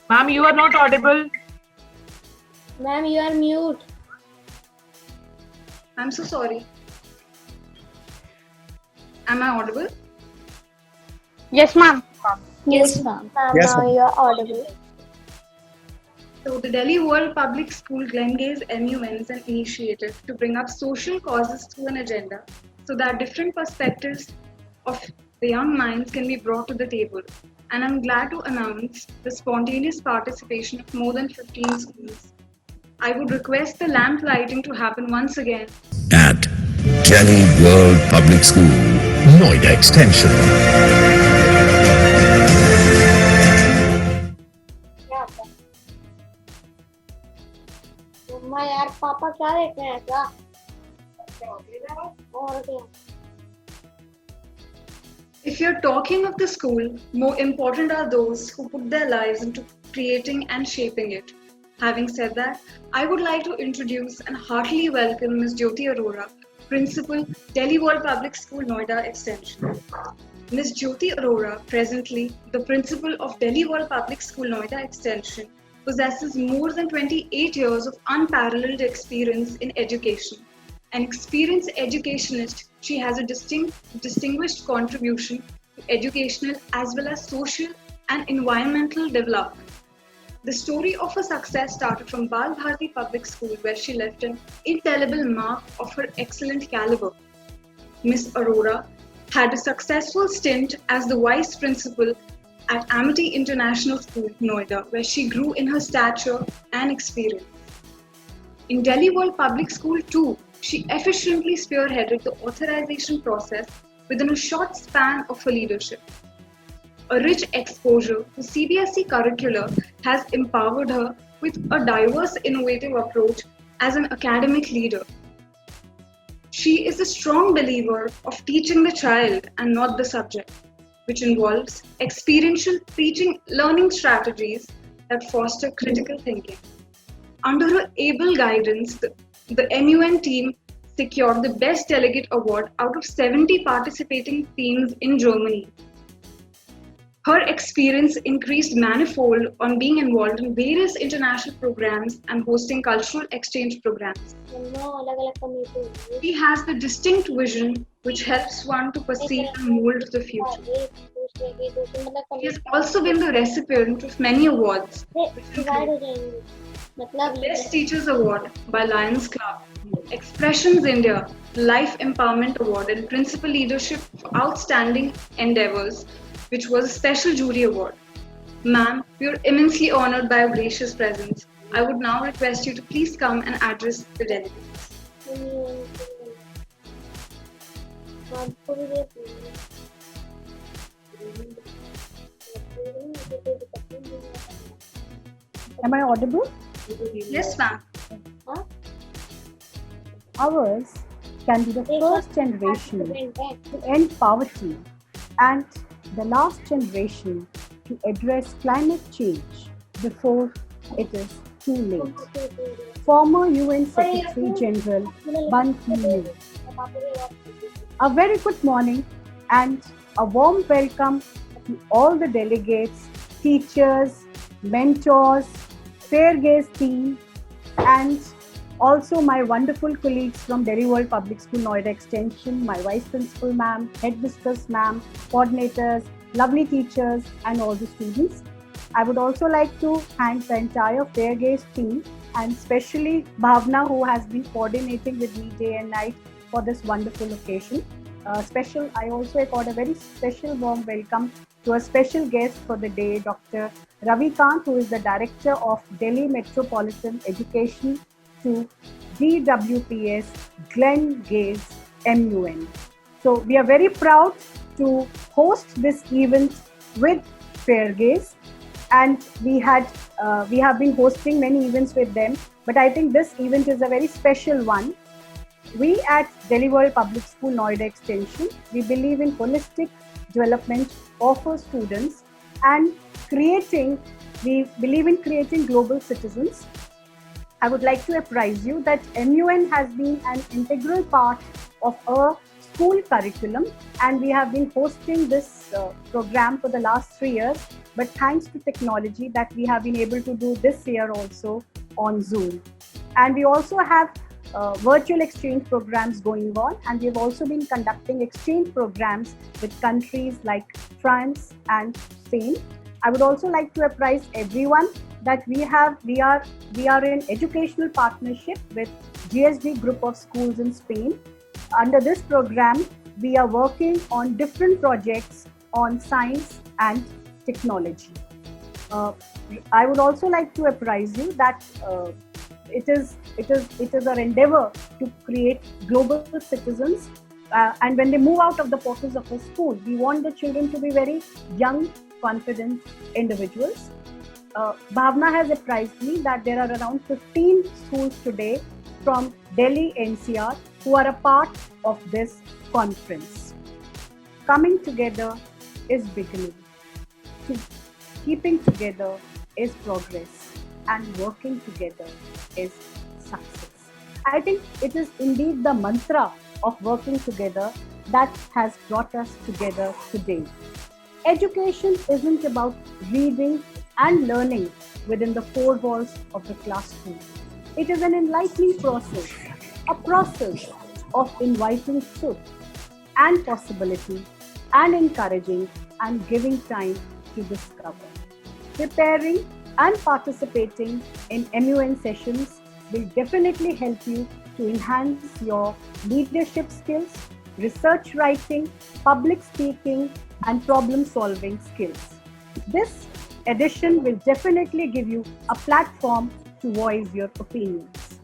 Ma'am, you are not audible. Ma'am, you are mute. I'm so sorry. Am I audible? Yes, ma'am. Yes, ma'am. Yes, Now ma'am. you are audible. So the Delhi World Public School Glengaze MUN is an initiative to bring up social causes to an agenda so that different perspectives of the young minds can be brought to the table. And I'm glad to announce the spontaneous participation of more than 15 schools. I would request the lamp lighting to happen once again. At Delhi World Public School, Noida Extension. मम्मा यार पापा क्या देख रहे हैं क्या और क्या If you're talking of the school, more important are those who put their lives into creating and shaping it. Having said that, I would like to introduce and heartily welcome Ms. Jyoti Arora, Principal, Delhi World Public School, Noida Extension. Ms. Jyoti Arora, presently the Principal of Delhi World Public School, Noida Extension, possesses more than 28 years of unparalleled experience in education. An experienced educationist, she has a distinguished contribution to educational as well as social and environmental development. The story of her success started from Bal Bharati Public School, where she left an indelible mark of her excellent caliber. Ms. Arora had a successful stint as the vice principal at Amity International School, Noida, where she grew in her stature and experience. In Delhi World Public School too, she efficiently spearheaded the authorization process within a short span of her leadership. A rich exposure to CBSE curricula has empowered her with a diverse, innovative approach as an academic leader. She is a strong believer of teaching the child and not the subject, which involves experiential teaching learning strategies that foster critical thinking. Under her able guidance, the MUN team secured the Best Delegate Award out of 70 participating teams in Germany. Her experience increased manifold on being involved in various international programs and hosting cultural exchange programs. She has the distinct vision which helps one to perceive and mold the future. She has also been the recipient of many awards, which include Best Teachers Award by Lions Club, Expressions India Life Empowerment Award, and Principal Leadership for Outstanding Endeavors, which was a special jury award. Ma'am, we are immensely honored by your gracious presence. I would now request you to please come and address the delegates. Am I audible? Yes, ma'am. ours can be the first generation to end poverty and the last generation to address climate change before it is too late. Former UN Secretary General Ban Ki-moon. A very good morning and a warm welcome to all the delegates, teachers, mentors, Fair Gaze team, and also my wonderful colleagues from Delhi World Public School, Noida Extension, my Vice Principal ma'am, Headmistress ma'am, coordinators, lovely teachers, and all the students. I would also like to thank the entire Fair Gaze team and especially Bhavna, who has been coordinating with me day and night for this wonderful occasion. I also accord a very special warm welcome to a special guest for the day, Dr. Ravi Kant, who is the Director of Delhi Metropolitan Education to DWPS Glen Gaze MUN. So we are very proud to host this event with Fair Gaze, and we have been hosting many events with them, but I think this event is a very special one. We at Delhi World Public School, Noida Extension, we believe in holistic development of our students and we believe in creating global citizens. I would like to apprise you that MUN has been an integral part of our school curriculum, and we have been hosting this program for the last 3 years, but thanks to technology that we have been able to do this year also on Zoom. And we also have virtual exchange programs going on, and we've also been conducting exchange programs with countries like France and Spain. I would also like to apprise everyone that we are in educational partnership with GSD Group of Schools in Spain. Under this program, we are working on different projects on science and technology. I would also like to apprise you that it is our endeavor to create global citizens, and when they move out of the portals of a school, we want the children to be very young, confident individuals. Bhavna has apprised me that there are around 15 schools today from Delhi NCR who are a part of this conference. Coming together is beginning. Keeping together is progress, and working together is success. I think it is indeed the mantra of working together that has brought us together today. Education isn't about reading and learning within the four walls of the classroom. It is an enlightening process, a process of inviting truth and possibility and encouraging and giving time to discover. Preparing and participating in MUN sessions will definitely help you to enhance your leadership skills, research writing, public speaking, and problem solving skills. This edition will definitely give you a platform to voice your opinions.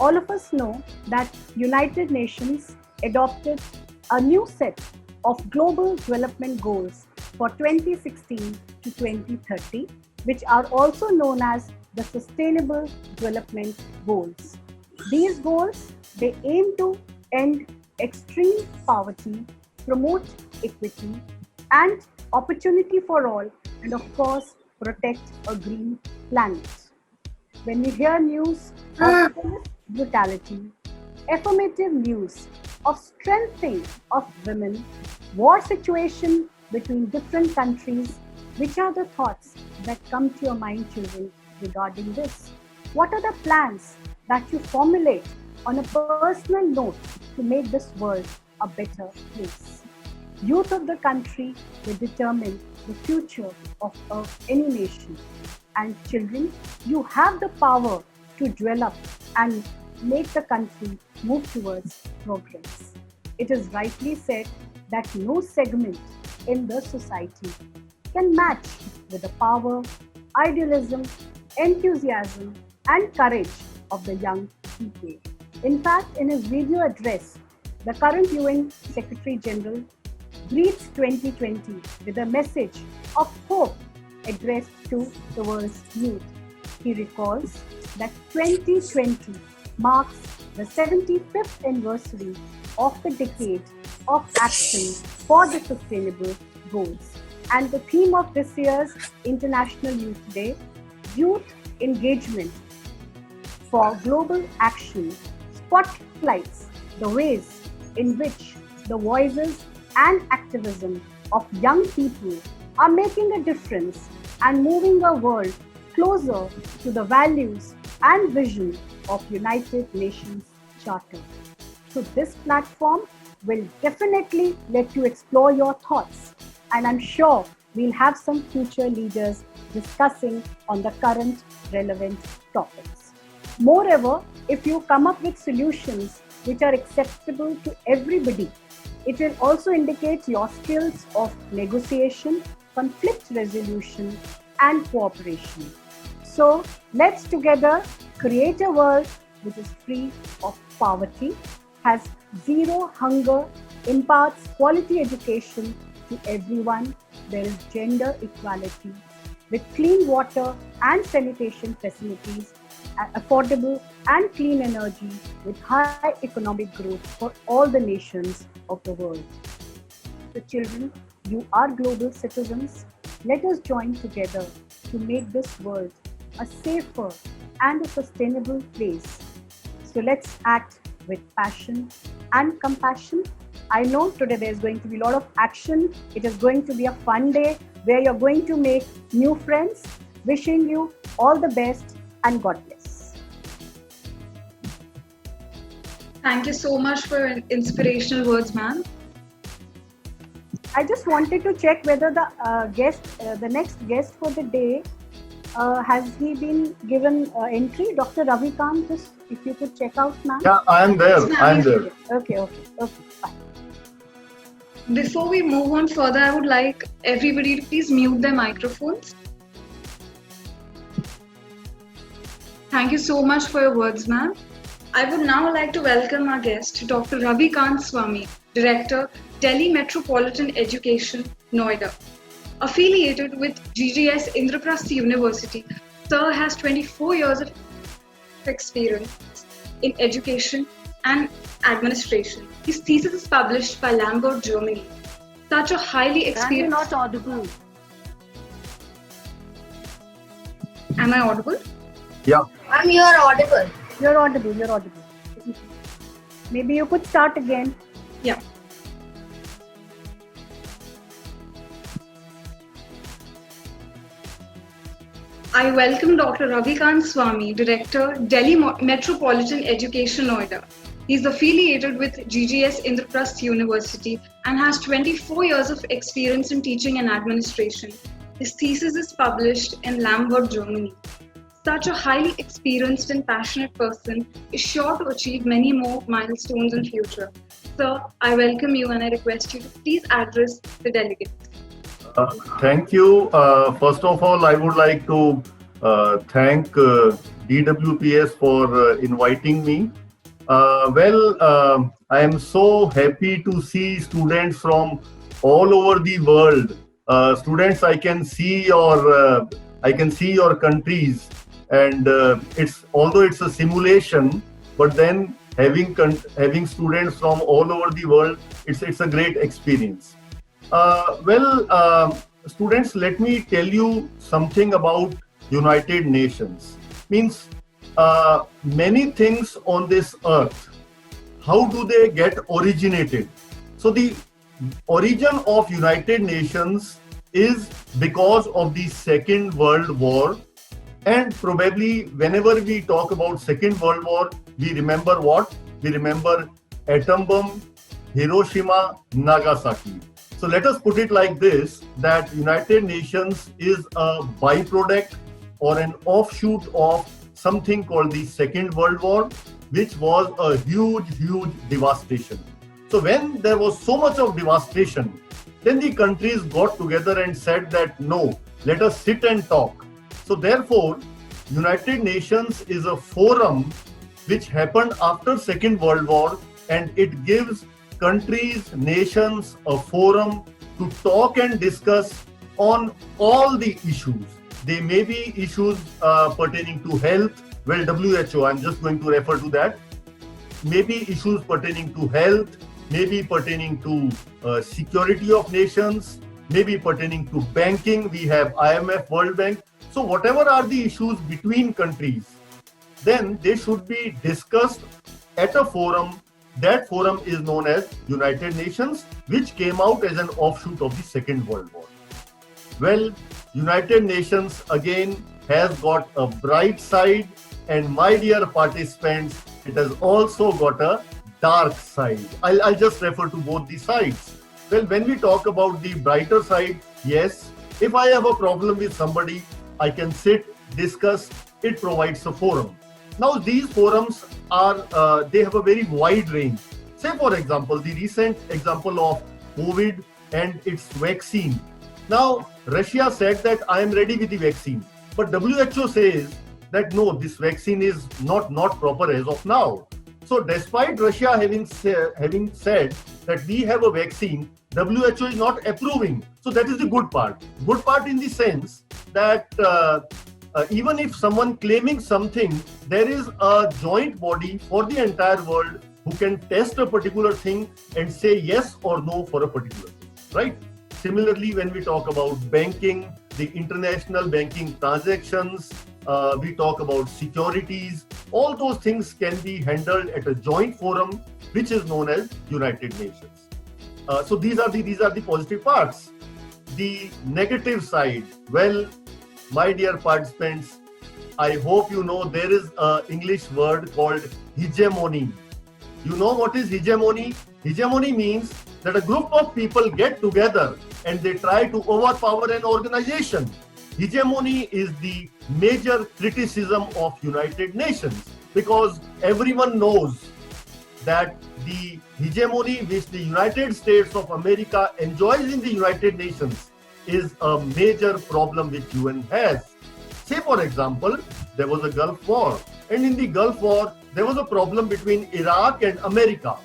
All of us know that United Nations adopted a new set of global development goals for 2016 to 2030, which are also known as the Sustainable Development Goals. These goals, they aim to end extreme poverty, promote equity and opportunity for all, and of course, protect a green planet. When we hear news of police brutality, affirmative news of strengthening of women, war situation between different countries, which are the thoughts that come to your mind, children, regarding this? What are the plans that you formulate on a personal note to make this world a better place? Youth of the country will determine the future of any nation. And children, you have the power to develop and make the country move towards progress. It is rightly said that no segment in the society can match with the power, idealism, enthusiasm, and courage of the young people. In fact, in his video address, the current UN Secretary General greets 2020 with a message of hope addressed to the world's youth. He recalls that 2020 marks the 75th anniversary of the Decade of Action for the Sustainable Goals. And the theme of this year's International Youth Day, Youth Engagement for Global Action, spotlights the ways in which the voices and activism of young people are making a difference and moving our world closer to the values and vision of United Nations Charter. So this platform will definitely let you explore your thoughts, and I'm sure we'll have some future leaders discussing on the current relevant topics. Moreover, if you come up with solutions which are acceptable to everybody, it will also indicate your skills of negotiation, conflict resolution, and cooperation. So let's together create a world which is free of poverty, has zero hunger, imparts quality education to everyone, there is gender equality, with clean water and sanitation facilities, affordable and clean energy, with high economic growth for all the nations of the world. So children, you are global citizens. Let us join together to make this world a safer and a sustainable place. So let's act with passion and compassion. I know today there's going to be a lot of action. It is going to be a fun day where you're going to make new friends. Wishing you all the best and God bless. Thank you so much for your inspirational words, ma'am. I just wanted to check whether the next guest for the day, has he been given entry? Dr. Ravikant, just if you could check out, ma'am. Yeah, I am there. I am there. Okay, fine. Before we move on further, I would like everybody to please mute their microphones. Thank you so much for your words, ma'am. I would now like to welcome our guest, Dr. Ravikant Swami, Director, Delhi Metropolitan Education, Noida. Affiliated with GGS Indraprastha University, Sir has 24 years of experience in education and administration. His thesis is published by Lambert, Germany. Such a highly experienced... You're not audible. Am I audible? Yeah. You are audible. You're audible. Maybe you could start again. Yeah. I welcome Dr. Ravikant Swami, Director, Delhi Metropolitan Education, Noida. He is affiliated with GGS Indraprastha University and has 24 years of experience in teaching and administration. His thesis is published in Lambert, Germany. Such a highly experienced and passionate person is sure to achieve many more milestones in future. Sir, I welcome you and I request you to please address the delegates. Thank you. First of all, I would like to thank DWPS for inviting me. I am so happy to see students from all over the world. Students, I can see your countries, and although it's a simulation, but then having students from all over the world, it's a great experience. Students, let me tell you something about United Nations. Means many things on this earth, how do they get originated? So the origin of United Nations is because of the Second World War, and probably whenever we talk about Second World War, we remember what? We remember atom bomb, Hiroshima, Nagasaki. So let us put it like this, that United Nations is a byproduct or an offshoot of something called the Second World War, which was a huge devastation. So when there was so much of devastation, then the countries got together and said that no, let us sit and talk. So therefore, United Nations is a forum which happened after Second World War, and it gives countries, nations a forum to talk and discuss on all the issues. They may be issues pertaining to health. Well, WHO, I'm just going to refer to that. maybe issues pertaining to health, maybe pertaining to security of nations, maybe pertaining to banking. We have IMF, World Bank. So whatever are the issues between countries, then they should be discussed at a forum. That forum is known as United Nations, which came out as an offshoot of the Second World War. Well, United Nations again has got a bright side, and my dear participants, it has also got a dark side. I'll just refer to both the sides. Well, when we talk about the brighter side, yes, if I have a problem with somebody, I can sit, discuss, it provides a forum. Now, these forums are, they have a very wide range. Say, for example, the recent example of COVID and its vaccine. Now, Russia said that I am ready with the vaccine, but WHO says that no, this vaccine is not proper as of now. So, despite Russia having said that we have a vaccine, WHO is not approving. So, that is the good part. Good part in the sense that even if someone claiming something, there is a joint body for the entire world who can test a particular thing and say yes or no for a particular thing, right? Similarly, when we talk about banking, the international banking transactions, we talk about securities, all those things can be handled at a joint forum, which is known as United Nations. So these are the positive parts. The negative side, well, my dear participants, I hope you know there is an English word called hegemony. You know what is hegemony? Hegemony means that a group of people get together and they try to overpower an organization. Hegemony is the major criticism of United Nations, because everyone knows that the hegemony which the United States of America enjoys in the United Nations is a major problem which UN has. Say, for example, there was a Gulf War, and in the Gulf War, there was a problem between Iraq and America.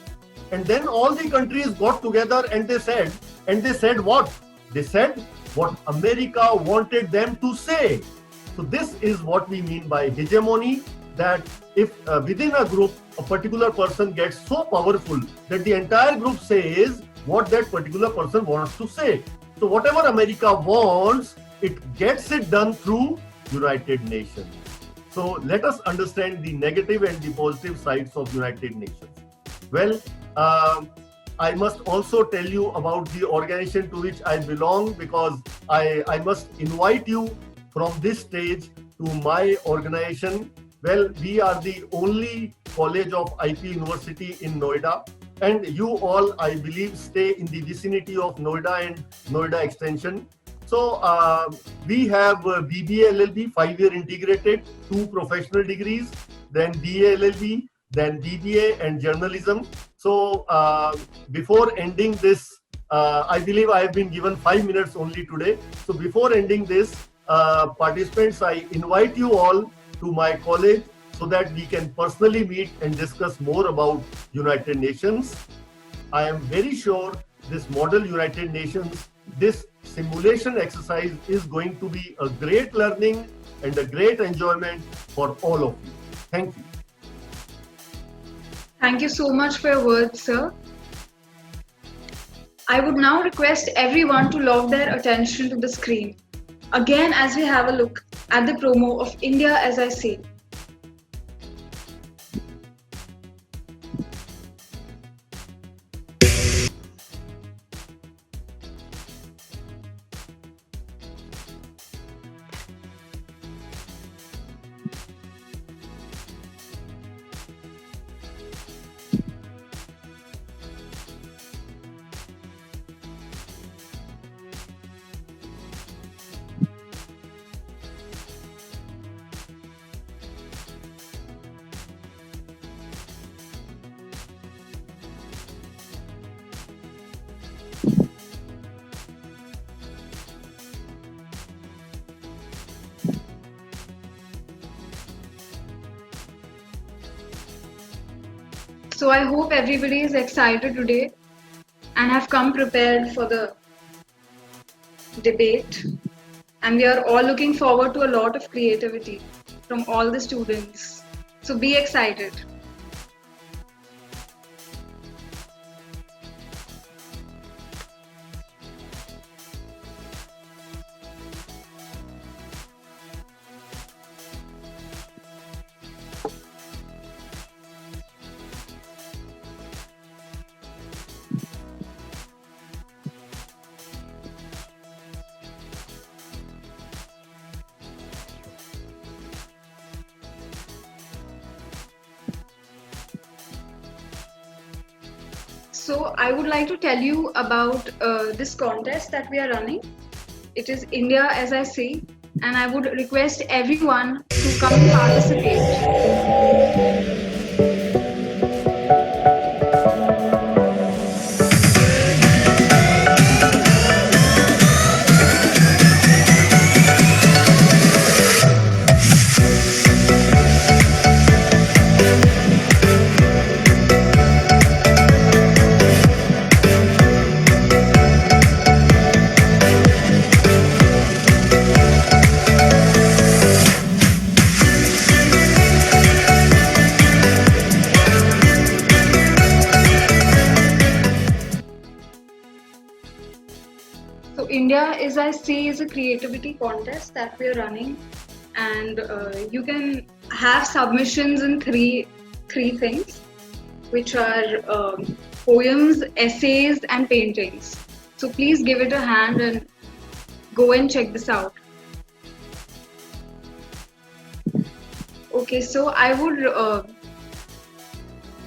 And then all the countries got together and they said what? They said what America wanted them to say. So this is what we mean by hegemony, that if within a group, a particular person gets so powerful that the entire group says what that particular person wants to say. So whatever America wants, it gets it done through United Nations. So let us understand the negative and the positive sides of United Nations. Well, I must also tell you about the organization to which I belong, because I must invite you from this stage to my organization. Well, we are the only college of IP University in Noida, and you all, I believe, stay in the vicinity of Noida and Noida Extension. So we have BBA LLB, 5-year integrated, 2 professional degrees, then BA LLB, then BBA and journalism. So before ending this, I believe I have been given 5 minutes only today. So before ending this, participants, I invite you all to my college so that we can personally meet and discuss more about United Nations. I am very sure this model United Nations, this simulation exercise is going to be a great learning and a great enjoyment for all of you. Thank you. Thank you so much for your words, sir. I would now request everyone to log their attention to the screen. Again, as we have a look at the promo of India As I Say. So I hope everybody is excited today and have come prepared for the debate. And we are all looking forward to a lot of creativity from all the students. So be excited. So I would like to tell you about this contest that we are running. It is India, as I say, and I would request everyone to come and participate. So India, as I say, is a creativity contest that we are running, and you can have submissions in three things, which are poems, essays, and paintings. So please give it a hand and go and check this out. Okay, so I would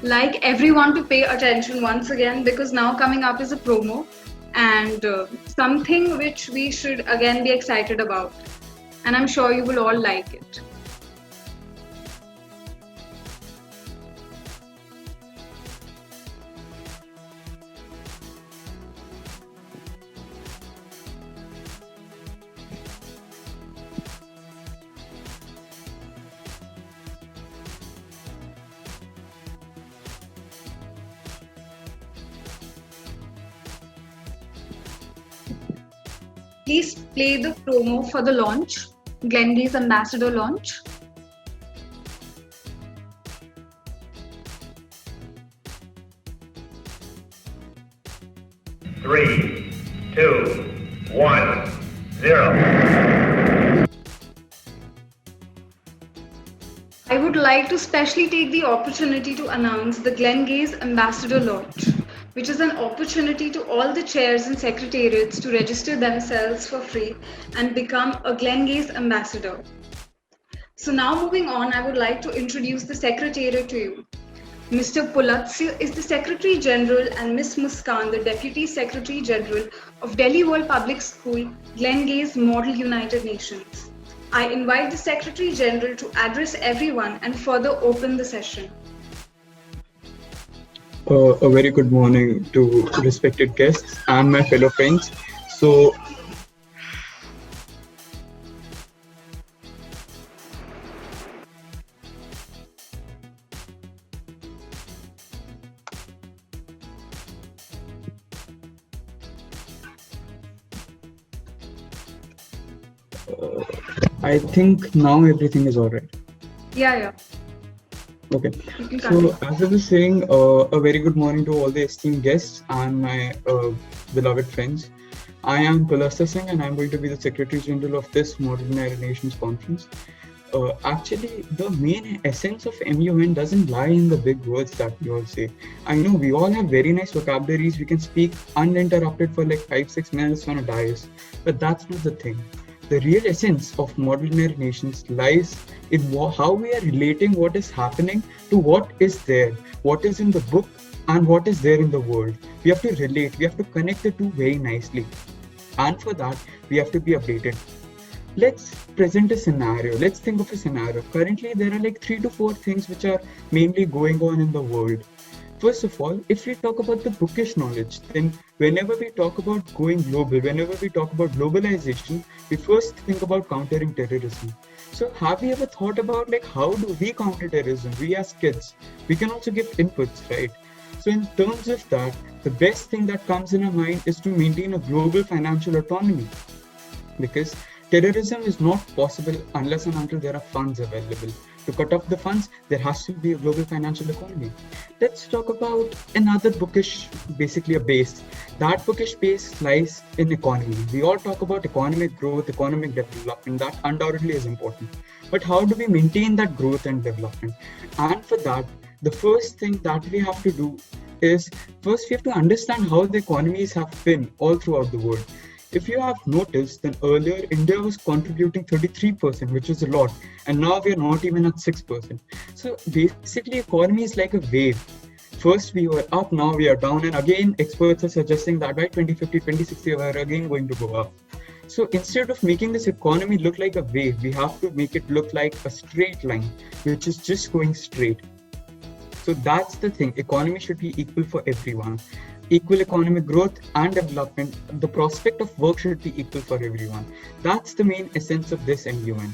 like everyone to pay attention once again, because now coming up is a promo and something which we should again be excited about, and I'm sure you will all like it. Please play the promo for the launch, Glengaze Ambassador launch. Three, two, 1, 0. I would like to specially take the opportunity to announce the Glengaze Ambassador launch, which is an opportunity to all the chairs and secretariats to register themselves for free and become a Glengaze ambassador. So now moving on, I would like to introduce the secretariat to you. Mr. Pulatsya is the Secretary General and Ms. Muskan, the Deputy Secretary General of Delhi World Public School, Glengaze Model United Nations. I invite the Secretary General to address everyone and further open the session. A very good morning to respected guests and my fellow friends. So, I think now everything is all right. Yeah. Okay. You can So, continue. as I was saying, a very good morning to all the esteemed guests and my beloved friends. I am Pulatsya Singh and I'm going to be the Secretary General of this Model United Nations Conference. Actually, the main essence of MUN doesn't lie in the big words that we all say. I know we all have very nice vocabularies. We can speak uninterrupted for like 5-6 minutes on a dais, but that's not the thing. The real essence of Model United Nations lies in how we are relating what is happening to what is there, what is in the book, and what is there in the world. We have to relate, we have to connect the two very nicely. And for that, we have to be updated. Let's present a scenario. Let's think of a scenario. Currently, there are like 3 to 4 things which are mainly going on in the world. First of all, if we talk about the bookish knowledge, then whenever we talk about going global, whenever we talk about globalization, we first think about countering terrorism. So have we ever thought about like how do we counter terrorism? We as kids, we can also give inputs, right? So in terms of that, the best thing that comes in our mind is to maintain a global financial autonomy, because terrorism is not possible unless and until there are funds available. To cut off the funds, there has to be a global financial economy. Let's talk about another bookish, basically a base. That bookish base lies in economy. We all talk about economic growth, economic development. That undoubtedly is important. But how do we maintain that growth and development? And for that, the first thing that we have to do is first we have to understand how the economies have been all throughout the world. If you have noticed, then earlier India was contributing 33%, which is a lot, and now we are not even at 6%. So basically, economy is like a wave. first we were up, now we are down, and again experts are suggesting that by 2050, 2060 we are again going to go up. So instead of making this economy look like a wave, we have to make it look like a straight line, which is just going straight. So that's the thing. Economy should be equal for everyone. Equal economic growth and development. The prospect of work should be equal for everyone. That's the main essence of this MUN.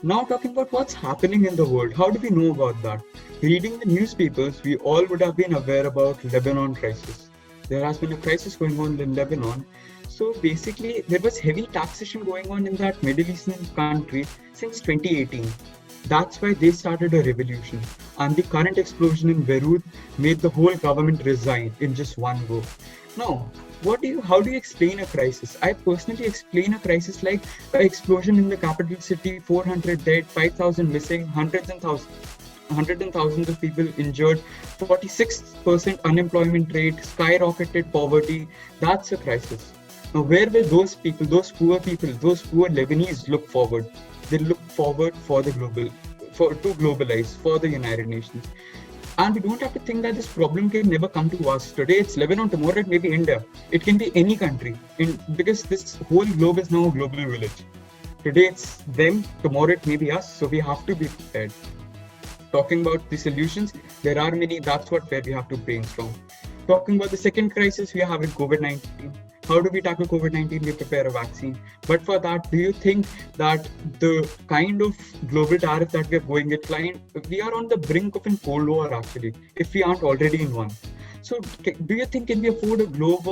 Now talking about what's happening in the world, how do we know about that? Reading the newspapers, we all would have been aware about Lebanon crisis. There has been a crisis going on in Lebanon. So basically, there was heavy taxation going on in that Middle Eastern country since 2018. That's why they started a revolution. And the current explosion in Beirut made the whole government resign in just one go. Now, how do you explain a crisis? I personally explain a crisis like an explosion in the capital city, 400 dead, 5,000 missing, hundreds and thousands of people injured, 46% unemployment rate, skyrocketed poverty. That's a crisis. Now, where will those people, those poor Lebanese look forward? They look forward to globalize, for the United Nations. And we don't have to think that this problem can never come to us. Today it's Lebanon, tomorrow it may be India. It can be any country, because this whole globe is now a global village. Today it's them, tomorrow it may be us, so we have to be prepared. Talking about the solutions, there are many, that's where we have to brainstorm. Talking about the second crisis, we are having COVID-19. How do we tackle COVID-19? We prepare a vaccine. But for that, do you think that the kind of global tariff that we are going with, we are on the brink of a Cold War actually, if we aren't already in one. So do you think can we afford a Cold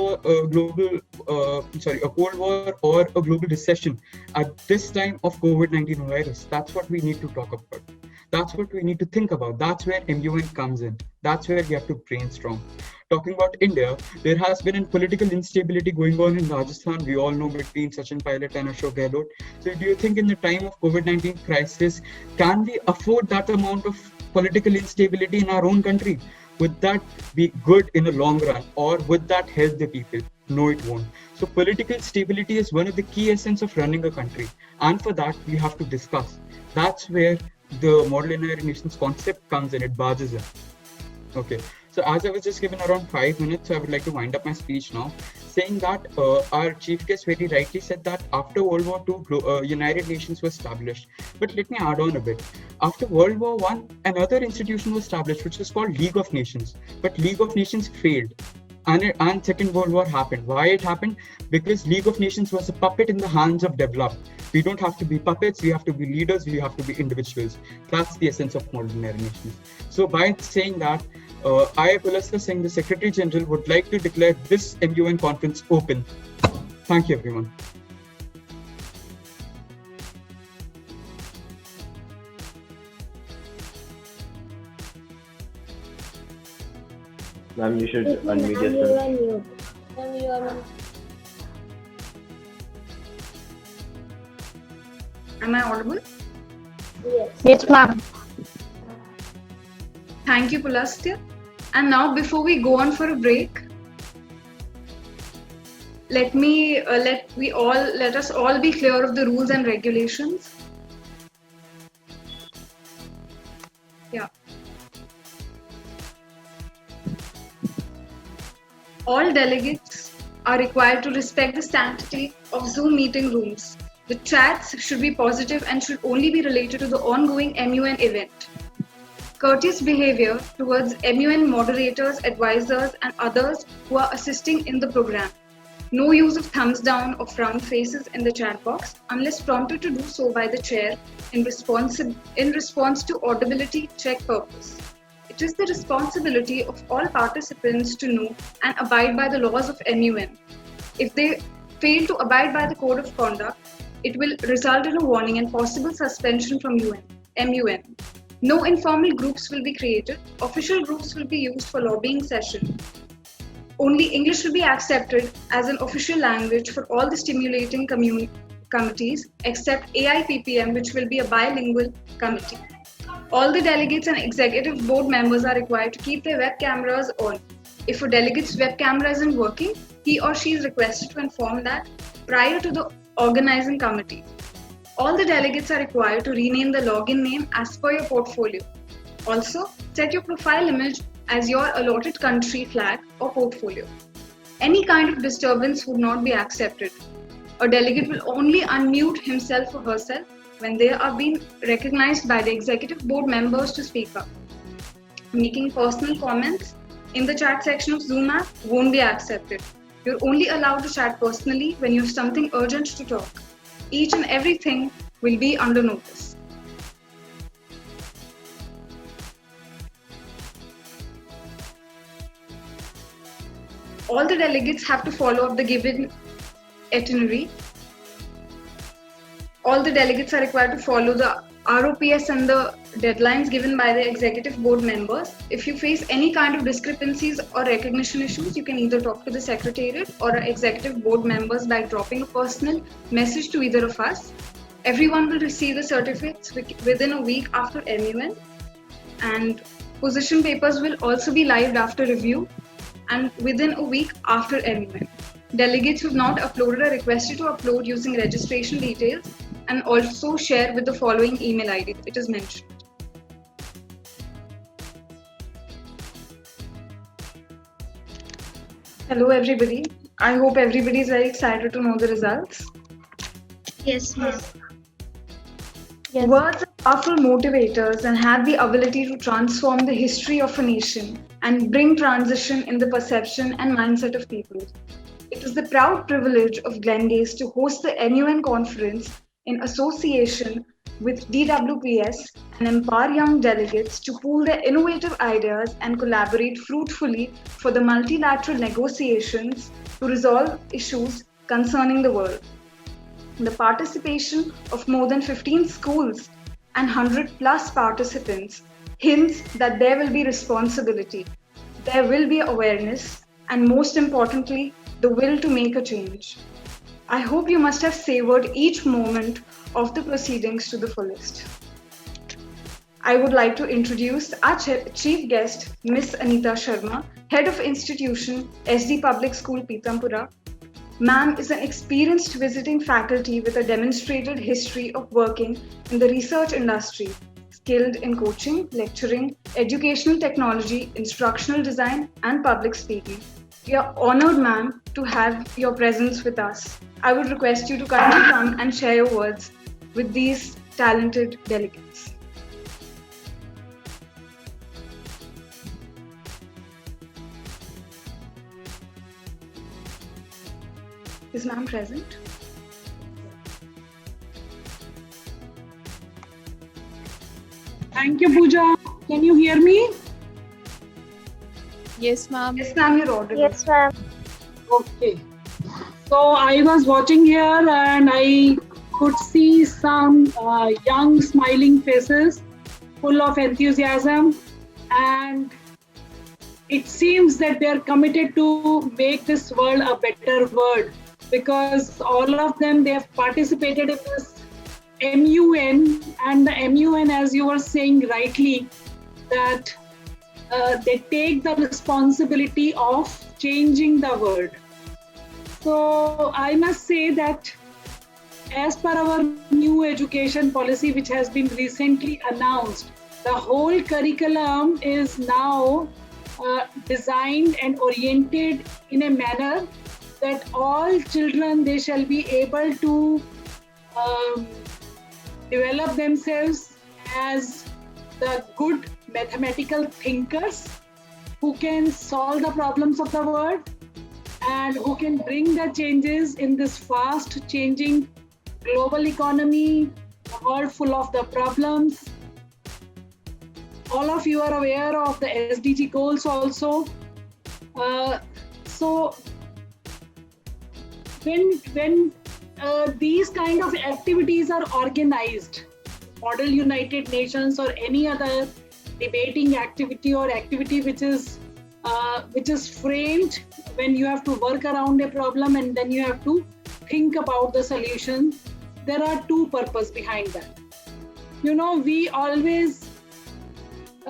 War or a global recession at this time of COVID-19 virus? That's what we need to talk about. That's what we need to think about. That's where MUN comes in. That's where we have to brainstorm. Talking about India, there has been a political instability going on in Rajasthan. We all know between Sachin Pilot and Ashok Gehlot. So do you think in the time of COVID-19 crisis, can we afford that amount of political instability in our own country? Would that be good in the long run, or would that help the people? No, it won't. So political stability is one of the key essence of running a country. And for that, we have to discuss. That's where the Model United Nations concept comes in, it barges in. Okay, so as I was just given around 5 minutes, so I would like to wind up my speech now, saying that our chief guest very rightly said that after World War II, United Nations was established. But let me add on a bit. After World War I, another institution was established, which was called League of Nations. But League of Nations failed. And Second World War happened. Why it happened? Because League of Nations was a puppet in the hands of developed. We don't have to be puppets, we have to be leaders, we have to be individuals. That's the essence of Model United Nations. So by saying that, I, Pulastya Singh, the Secretary General, would like to declare this MUN conference open. Thank you, everyone. Ma'am, you should unmute yourself. Am I audible? Yes, ma'am. Thank you, Pulastya. And now, before we go on for a break, let us all be clear of the rules and regulations. Yeah. All delegates are required to respect the sanctity of Zoom meeting rooms. The chats should be positive and should only be related to the ongoing MUN event. Courteous behavior towards MUN moderators, advisors, and others who are assisting in the program. No use of thumbs down or frown faces in the chat box unless prompted to do so by the chair in response to audibility check purpose. It is the responsibility of all participants to know and abide by the laws of MUN. If they fail to abide by the code of conduct, it will result in a warning and possible suspension from MUN. No informal groups will be created. Official groups will be used for lobbying session. Only English will be accepted as an official language for all the stimulating committees except AIPPM, which will be a bilingual committee. All the delegates and executive board members are required to keep their web cameras on. If a delegate's web camera isn't working, he or she is requested to inform that prior to the organizing committee. All the delegates are required to rename the login name as per your portfolio. Also, set your profile image as your allotted country flag or portfolio. Any kind of disturbance would not be accepted. A delegate will only unmute himself or herself when they are being recognized by the executive board members to speak up. Making personal comments in the chat section of Zoom app won't be accepted. You're only allowed to chat personally when you have something urgent to talk. Each and everything will be under notice. All the delegates have to follow up the given itinerary. All the delegates are required to follow the ROPS and the deadlines given by the executive board members. If you face any kind of discrepancies or recognition issues, you can either talk to the secretariat or executive board members by dropping a personal message to either of us. Everyone will receive the certificates within a week after MUN, and position papers will also be lived after review and within a week after MUN. Delegates who have not uploaded are requested to upload using registration details and also share with the following email ID. It is mentioned. Hello everybody. I hope everybody is very excited to know the results. Yes, ma'am. Yes. Words are powerful motivators and have the ability to transform the history of a nation and bring transition in the perception and mindset of people. It is the proud privilege of Glendace to host the MUN conference in association with DWPS and empower young delegates to pool their innovative ideas and collaborate fruitfully for the multilateral negotiations to resolve issues concerning the world. The participation of more than 15 schools and 100 plus participants hints that there will be responsibility, there will be awareness, and most importantly, the will to make a change. I hope you must have savored each moment of the proceedings to the fullest. I would like to introduce our chief guest, Ms. Anita Sharma, Head of Institution, SD Public School, Pitampura. Ma'am is an experienced visiting faculty with a demonstrated history of working in the research industry, skilled in coaching, lecturing, educational technology, instructional design, and public speaking. We are honored, ma'am, to have your presence with us. I would request you to kindly come and share your words with these talented delegates. Is ma'am present? Thank you, Pooja. Can you hear me? Yes, ma'am. Yes, ma'am, you're audible. Yes, ma'am. Okay. So I was watching here and I could see some young smiling faces full of enthusiasm, and it seems that they are committed to make this world a better world, because all of them, they have participated in this MUN, and the MUN, as you were saying rightly, that they take the responsibility of changing the world. So I must say that as per our new education policy, which has been recently announced, the whole curriculum is now designed and oriented in a manner that all children, they shall be able to develop themselves as the good mathematical thinkers who can solve the problems of the world and who can bring the changes in this fast changing global economy, a world full of the problems. All of you are aware of the SDG goals also. So when these kind of activities are organized, Model United Nations or any other debating activity or activity which is framed when you have to work around a problem and then you have to think about the solution, there are two purposes behind that. You know, we always,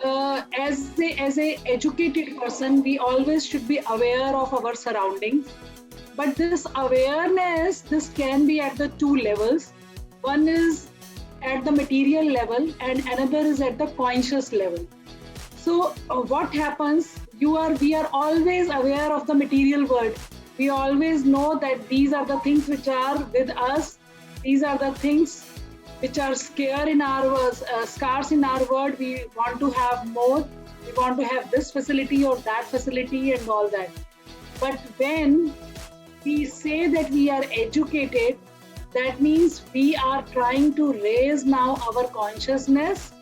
as a educated person, we always should be aware of our surroundings. But this awareness, this can be at the two levels. One is at the material level and another is at the conscious level. So what happens? We are always aware of the material world. We always know that these are the things which are with us. These are the things which are scarce in our world. We want to have more. We want to have this facility or that facility and all that. But when we say that we are educated, that means we are trying to raise now our consciousness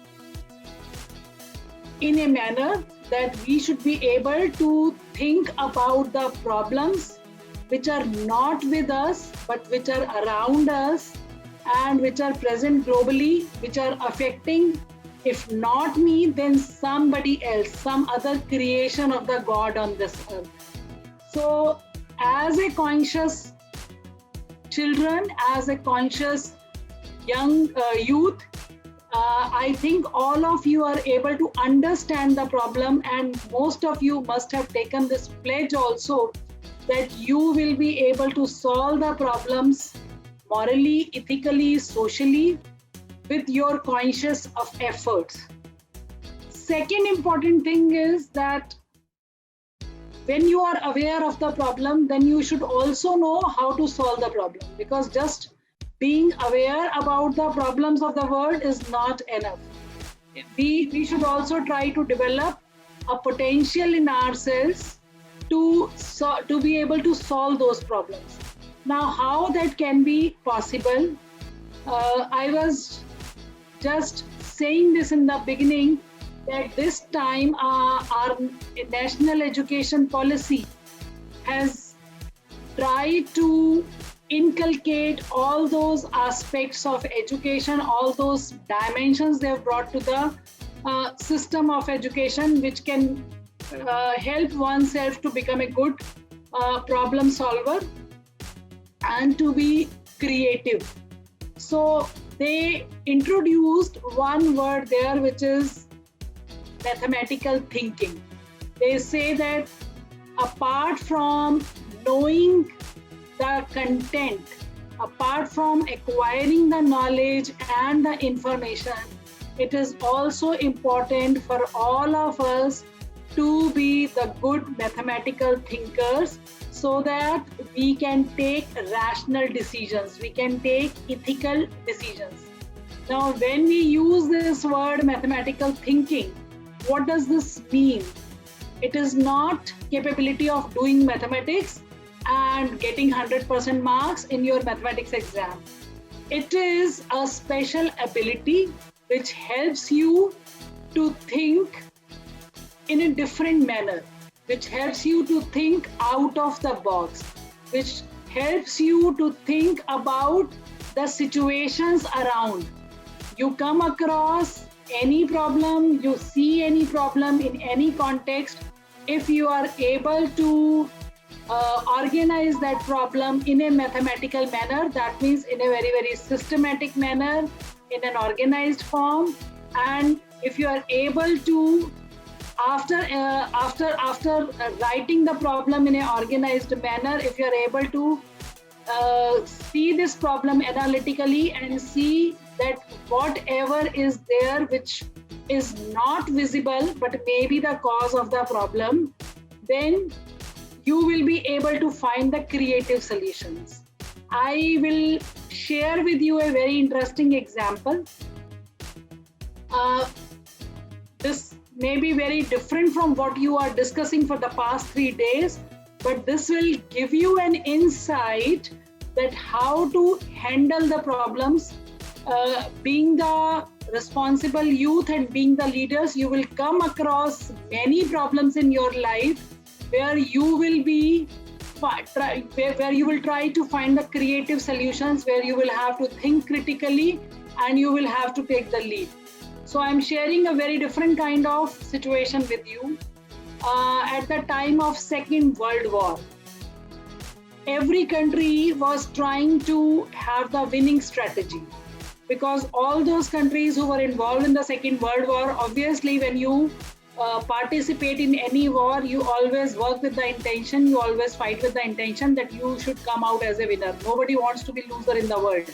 in a manner that we should be able to think about the problems which are not with us but which are around us and which are present globally, which are affecting, if not me, then somebody else, some other creation of the God on this earth. So as a conscious children, as a conscious young youth, I think all of you are able to understand the problem, and most of you must have taken this pledge also that you will be able to solve the problems morally, ethically, socially with your conscious of efforts. Second important thing is that when you are aware of the problem, then you should also know how to solve the problem, because just being aware about the problems of the world is not enough. We should also try to develop a potential in ourselves to be able to solve those problems. Now, how that can be possible? I was just saying this in the beginning, that this time our national education policy has tried to inculcate all those aspects of education, all those dimensions they have brought to the system of education, which can help oneself to become a good problem solver and to be creative. So they introduced one word there, which is mathematical thinking. They say that apart from knowing the content, apart from acquiring the knowledge and the information, it is also important for all of us to be the good mathematical thinkers, so that we can take rational decisions, we can take ethical decisions. Now, when we use this word mathematical thinking, what does this mean? It is not capability of doing mathematics and getting 100% marks in your mathematics exam. It is a special ability which helps you to think in a different manner, which helps you to think out of the box, which helps you to think about the situations around. You come across any problem, you see any problem in any context, if you are able to organize that problem in a mathematical manner, that means in a very, very systematic manner, in an organized form, and if you are able to, after writing the problem in an organized manner, if you are able to see this problem analytically and see that whatever is there which is not visible but may be the cause of the problem, then you will be able to find the creative solutions. I will share with you a very interesting example. This may be very different from what you are discussing for the past 3 days, but this will give you an insight that how to handle the problems. Being the responsible youth and being the leaders, you will come across many problems in your life where you will be where you will try to find the creative solutions, where you will have to think critically and you will have to take the lead. So I'm sharing a very different kind of situation with you. At the time of Second World War, every country was trying to have the winning strategy, because all those countries who were involved in the Second World War, obviously when you participate in any war, you always work with the intention, you always fight with the intention that you should come out as a winner. Nobody wants to be loser in the world.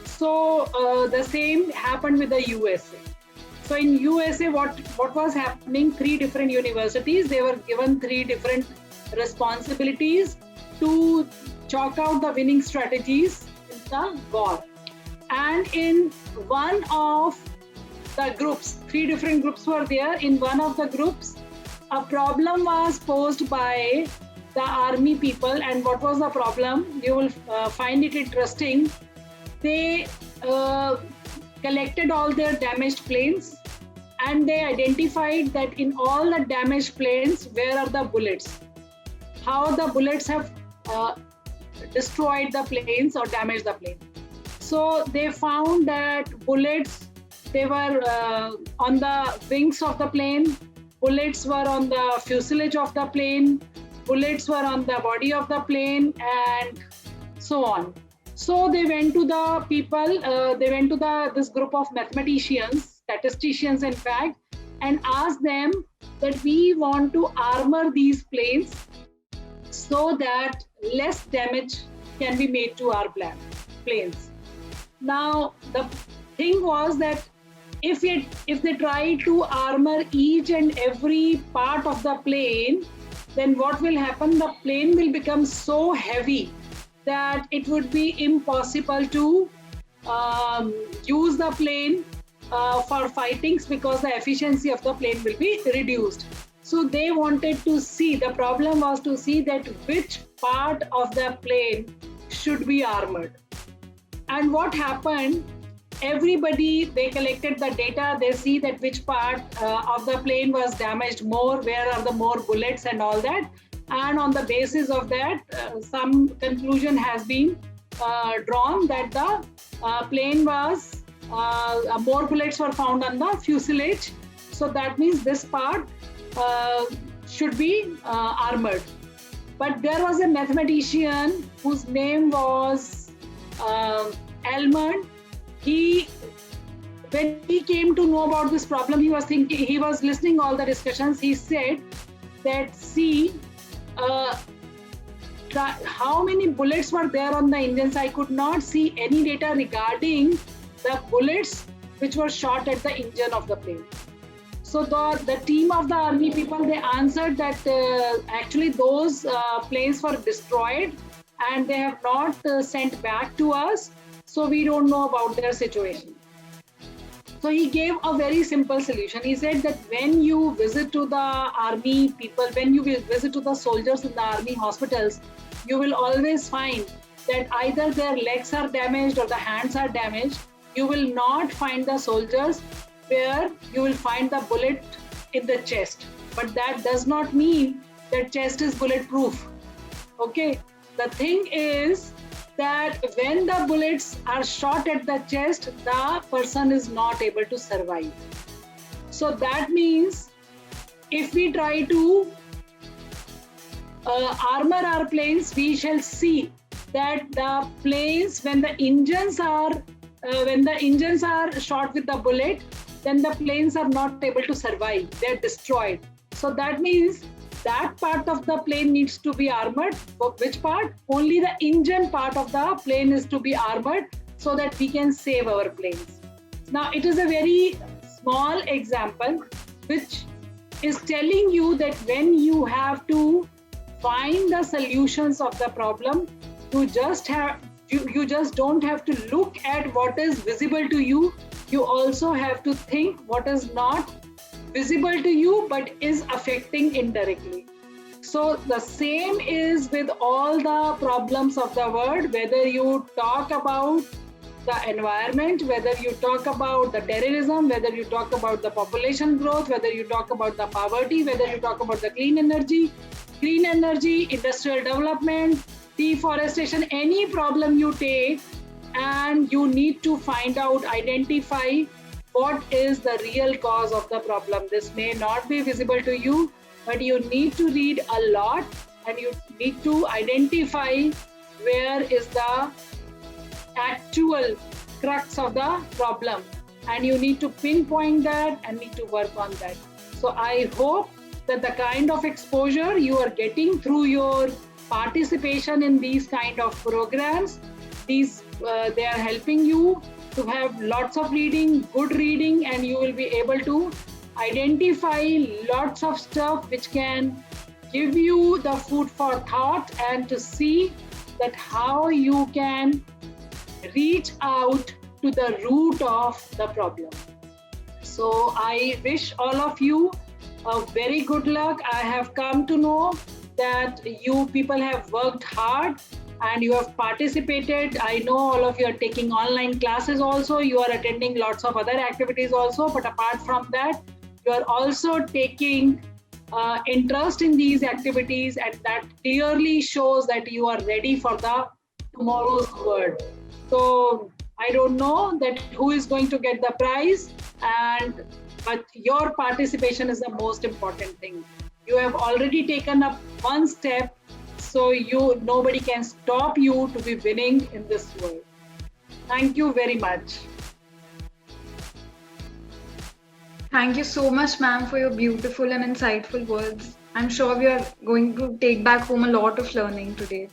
So the same happened with the USA. So in USA, what was happening? 3 different universities, they were given 3 different responsibilities to chalk out the winning strategies in the war. And in one of the groups, 3 different groups were there. In one of the groups, a problem was posed by the army people. And what was the problem? You will find it interesting. They collected all their damaged planes, and they identified that in all the damaged planes, where are the bullets? How the bullets have destroyed the planes or damaged the plane. So they found that bullets, they were on the wings of the plane, bullets were on the fuselage of the plane, bullets were on the body of the plane, and so on. So they went to the people, this group of mathematicians, statisticians in fact, and asked them that we want to armor these planes so that less damage can be made to our planes. Now the thing was that if they try to armor each and every part of the plane, then what will happen? The plane will become so heavy that it would be impossible to use the plane for fightings, because the efficiency of the plane will be reduced. So they wanted to see, the problem was to see that which part of the plane should be armored. And what happened? Everybody, they collected the data, they see that which part of the plane was damaged more, where are the more bullets and all that. And on the basis of that, some conclusion has been drawn that the plane was, more bullets were found on the fuselage. So that means this part should be armored. But there was a mathematician whose name was Elmond. When he came to know about this problem, he was listening all the discussions. He said that, see, how many bullets were there on the engines? I could not see any data regarding the bullets which were shot at the engine of the plane. So the team of the army people, they answered that actually those planes were destroyed and they have not sent back to us. So we don't know about their situation. So he gave a very simple solution. He said that when you visit to the army people, when you visit to the soldiers in the army hospitals, you will always find that either their legs are damaged or the hands are damaged. You will not find the soldiers where you will find the bullet in the chest. But that does not mean that chest is bulletproof. Okay, the thing is that when the bullets are shot at the chest, the person is not able to survive. So that means if we try to armor our planes, we shall see that the planes, when the engines are shot with the bullet, then the planes are not able to survive. They're destroyed. So that means that part of the plane needs to be armored. Which part? Only the engine part of the plane is to be armored so that we can save our planes. Now, it is a very small example which is telling you that when you have to find the solutions of the problem, you just don't have to look at what is visible to you. You also have to think what is not visible to you but is affecting indirectly. So the same is with all the problems of the world, whether you talk about the environment, whether you talk about the terrorism, whether you talk about the population growth, whether you talk about the poverty, whether you talk about the clean energy, industrial development, deforestation, any problem you take, and you need to find out, identify what is the real cause of the problem. This may not be visible to you, but you need to read a lot and you need to identify where is the actual crux of the problem, and you need to pinpoint that and need to work on that. So I hope that the kind of exposure you are getting through your participation in these kind of programs, they are helping you to have lots of reading, good reading, and you will be able to identify lots of stuff which can give you the food for thought and to see that how you can reach out to the root of the problem. So I wish all of you a very good luck. I have come to know that you people have worked hard and you have participated. I know all of you are taking online classes also. You are attending lots of other activities also. But apart from that, you are also taking interest in these activities, and that clearly shows that you are ready for the tomorrow's world. So I don't know that who is going to get the prize, but your participation is the most important thing. You have already taken up one step, so nobody can stop you to be winning in this world. Thank you very much. Thank you so much, ma'am, for your beautiful and insightful words. I'm sure we are going to take back home a lot of learning today.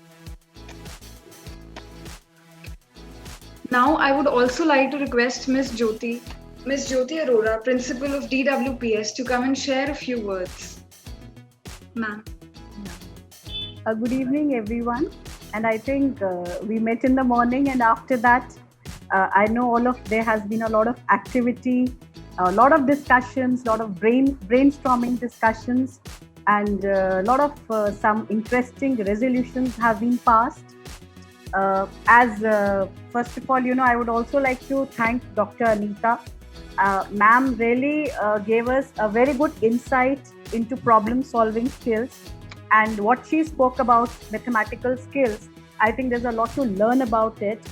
Now, I would also like to request Ms. Jyoti Arora, Principal of DWPS, to come and share a few words. Ma'am. Good evening, everyone. And I think we met in the morning, and after that, I know there has been a lot of activity, a lot of discussions, a lot of brainstorming discussions, and a lot of some interesting resolutions have been passed. First of all, I would also like to thank Dr. Anita. Ma'am really gave us a very good insight into problem-solving skills, and what she spoke about mathematical skills, I think there's a lot to learn about it.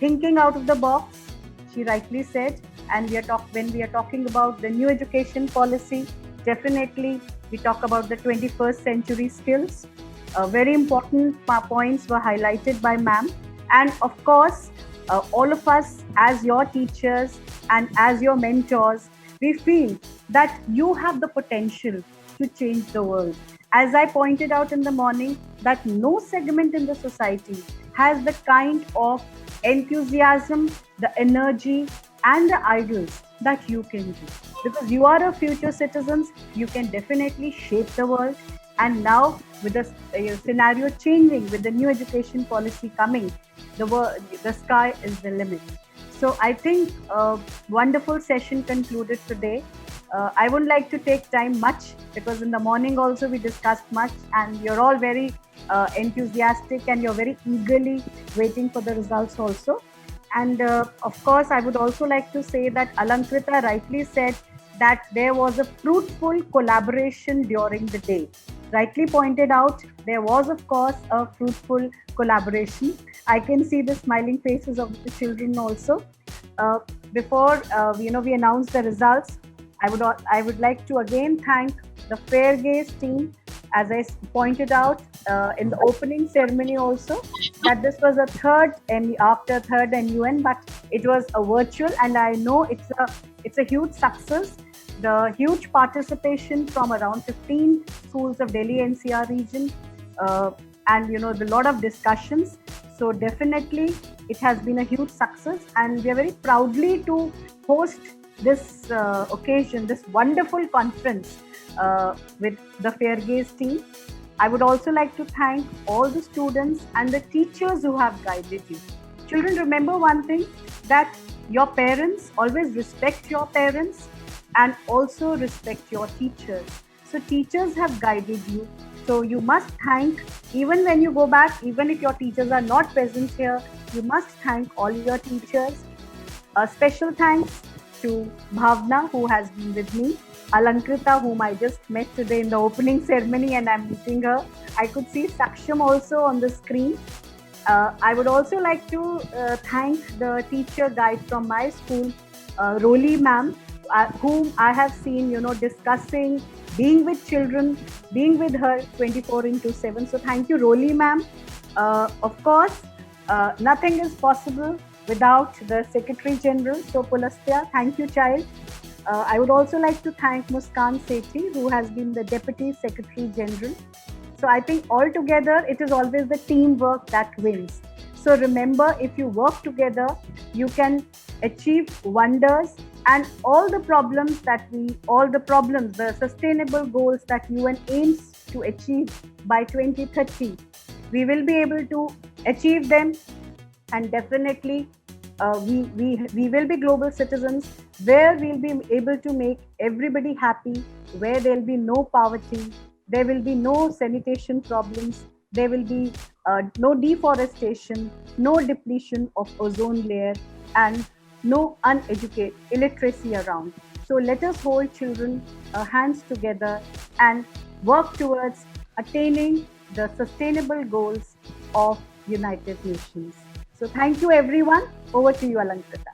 Thinking out of the box, she rightly said, and when we are talking about the new education policy, definitely we talk about the 21st century skills. Very important points were highlighted by ma'am, and of course, all of us as your teachers and as your mentors, we feel that you have the potential to change the world. As I pointed out in the morning, that no segment in the society has the kind of enthusiasm, the energy, and the ideals that you can do. Because you are a future citizens, you can definitely shape the world. And now, with the scenario changing, with the new education policy coming, the sky is the limit. So I think a wonderful session concluded today. I wouldn't like to take time much, because in the morning also we discussed much, and you're all very enthusiastic and you're very eagerly waiting for the results also. And of course, I would also like to say that Alankrita rightly said that there was a fruitful collaboration during the day. Rightly pointed out, there was of course a fruitful collaboration. I can see the smiling faces of the children also. Before we announce the results, I would like to again thank the Fair Gaze team, as I pointed out in the opening ceremony also, that this was after third NUN, but it was a virtual, and I know it's a huge success. The huge participation from around 15 schools of Delhi NCR region, and the lot of discussions. So definitely it has been a huge success, and we are very proudly to host this occasion, this wonderful conference with the Fair Gaze team. I would also like to thank all the students and the teachers who have guided you. Children, remember one thing, that your parents, always respect your parents and also respect your teachers. So teachers have guided you. So you must thank, even when you go back, even if your teachers are not present here, you must thank all your teachers. A special thanks to Bhavna, who has been with me, Alankrita, whom I just met today in the opening ceremony, and I'm meeting her. I could see Saksham also on the screen. I would also like to thank the teacher guide from my school, Roli ma'am, whom I have seen, discussing, being with children, being with her 24/7. So thank you, Roli ma'am. Of course, nothing is possible without the Secretary General. So Pulastya, thank you, child. I would also like to thank Muskan Sethi, who has been the Deputy Secretary General. So I think altogether, it is always the teamwork that wins. So remember, if you work together, you can achieve wonders, and all the problems, the sustainable goals that UN aims to achieve by 2030, we will be able to achieve them. And definitely we will be global citizens where we'll be able to make everybody happy, where there'll be no poverty, there will be no sanitation problems, there will be no deforestation, no depletion of ozone layer, and no uneducated illiteracy around. So let us hold children hands together and work towards attaining the sustainable goals of United Nations. So thank you everyone. Over to you, Alankrita.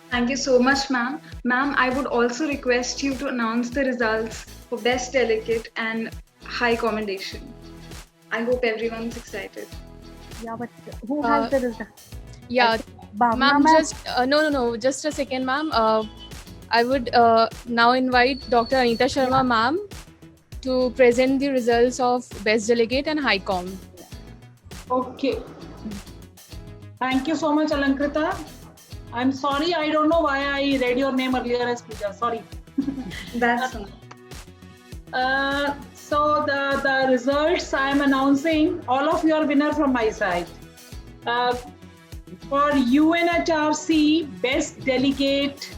Thank you so much, ma'am. Ma'am, I would also request you to announce the results for Best Delegate and High Commendation. I hope everyone's excited. Yeah, but who has the result? Yeah, Bhavna ma'am, ma'am? no, just a second, ma'am. I would now invite Dr. Anita Sharma, ma'am, to present the results of Best Delegate and High Com. Okay. Thank you so much, Alankrita. I'm sorry, I don't know why I read your name earlier as Pooja. Sorry. That's so the results I am announcing, all of you are winner from my side. For UNHRC, Best Delegate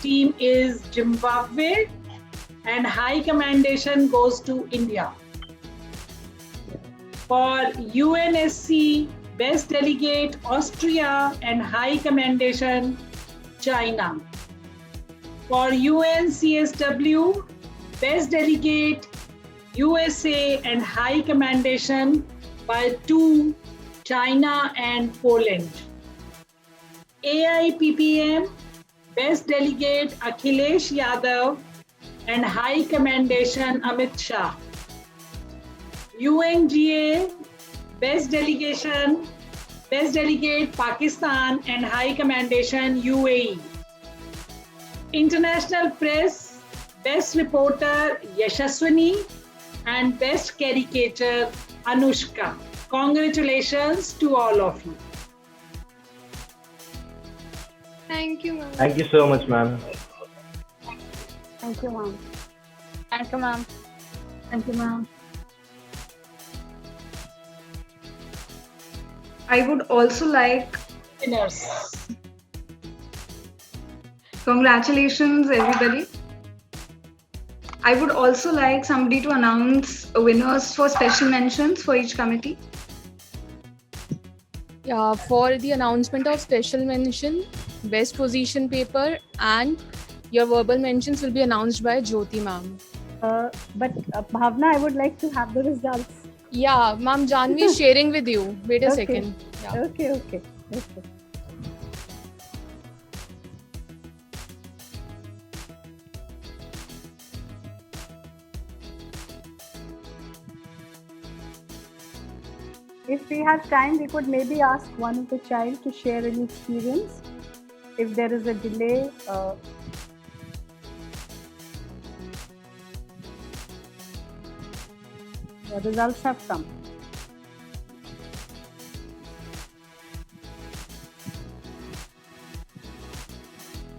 team is Zimbabwe, and High Commendation goes to India. For UNSC, Best Delegate Austria, and High Commendation China. For UNCSW, Best Delegate USA, and High Commendation by 2 China and Poland. AIPPM, Best Delegate Akhilesh Yadav, and High Commendation Amit Shah. UNGA, Best Delegate Pakistan, and High Commendation UAE. International Press, Best Reporter Yashaswini, and Best Caricature Anushka. Congratulations to all of you. Thank you, ma'am. Thank you so much, ma'am. Thank you, ma'am. Thank you, ma'am. Thank you, ma'am. I would also like Winners. Congratulations, everybody. I would also like somebody to announce winners for special mentions for each committee. Yeah, for the announcement of special mention, best position paper, and your verbal mentions will be announced by Jyoti, ma'am. But Bhavna, I would like to have the results. Yeah, ma'am, Janvi is sharing with you. Wait a Okay. second. Yeah. Okay. If we have time, we could maybe ask one of the child to share any experience. If there is a delay, the results have come.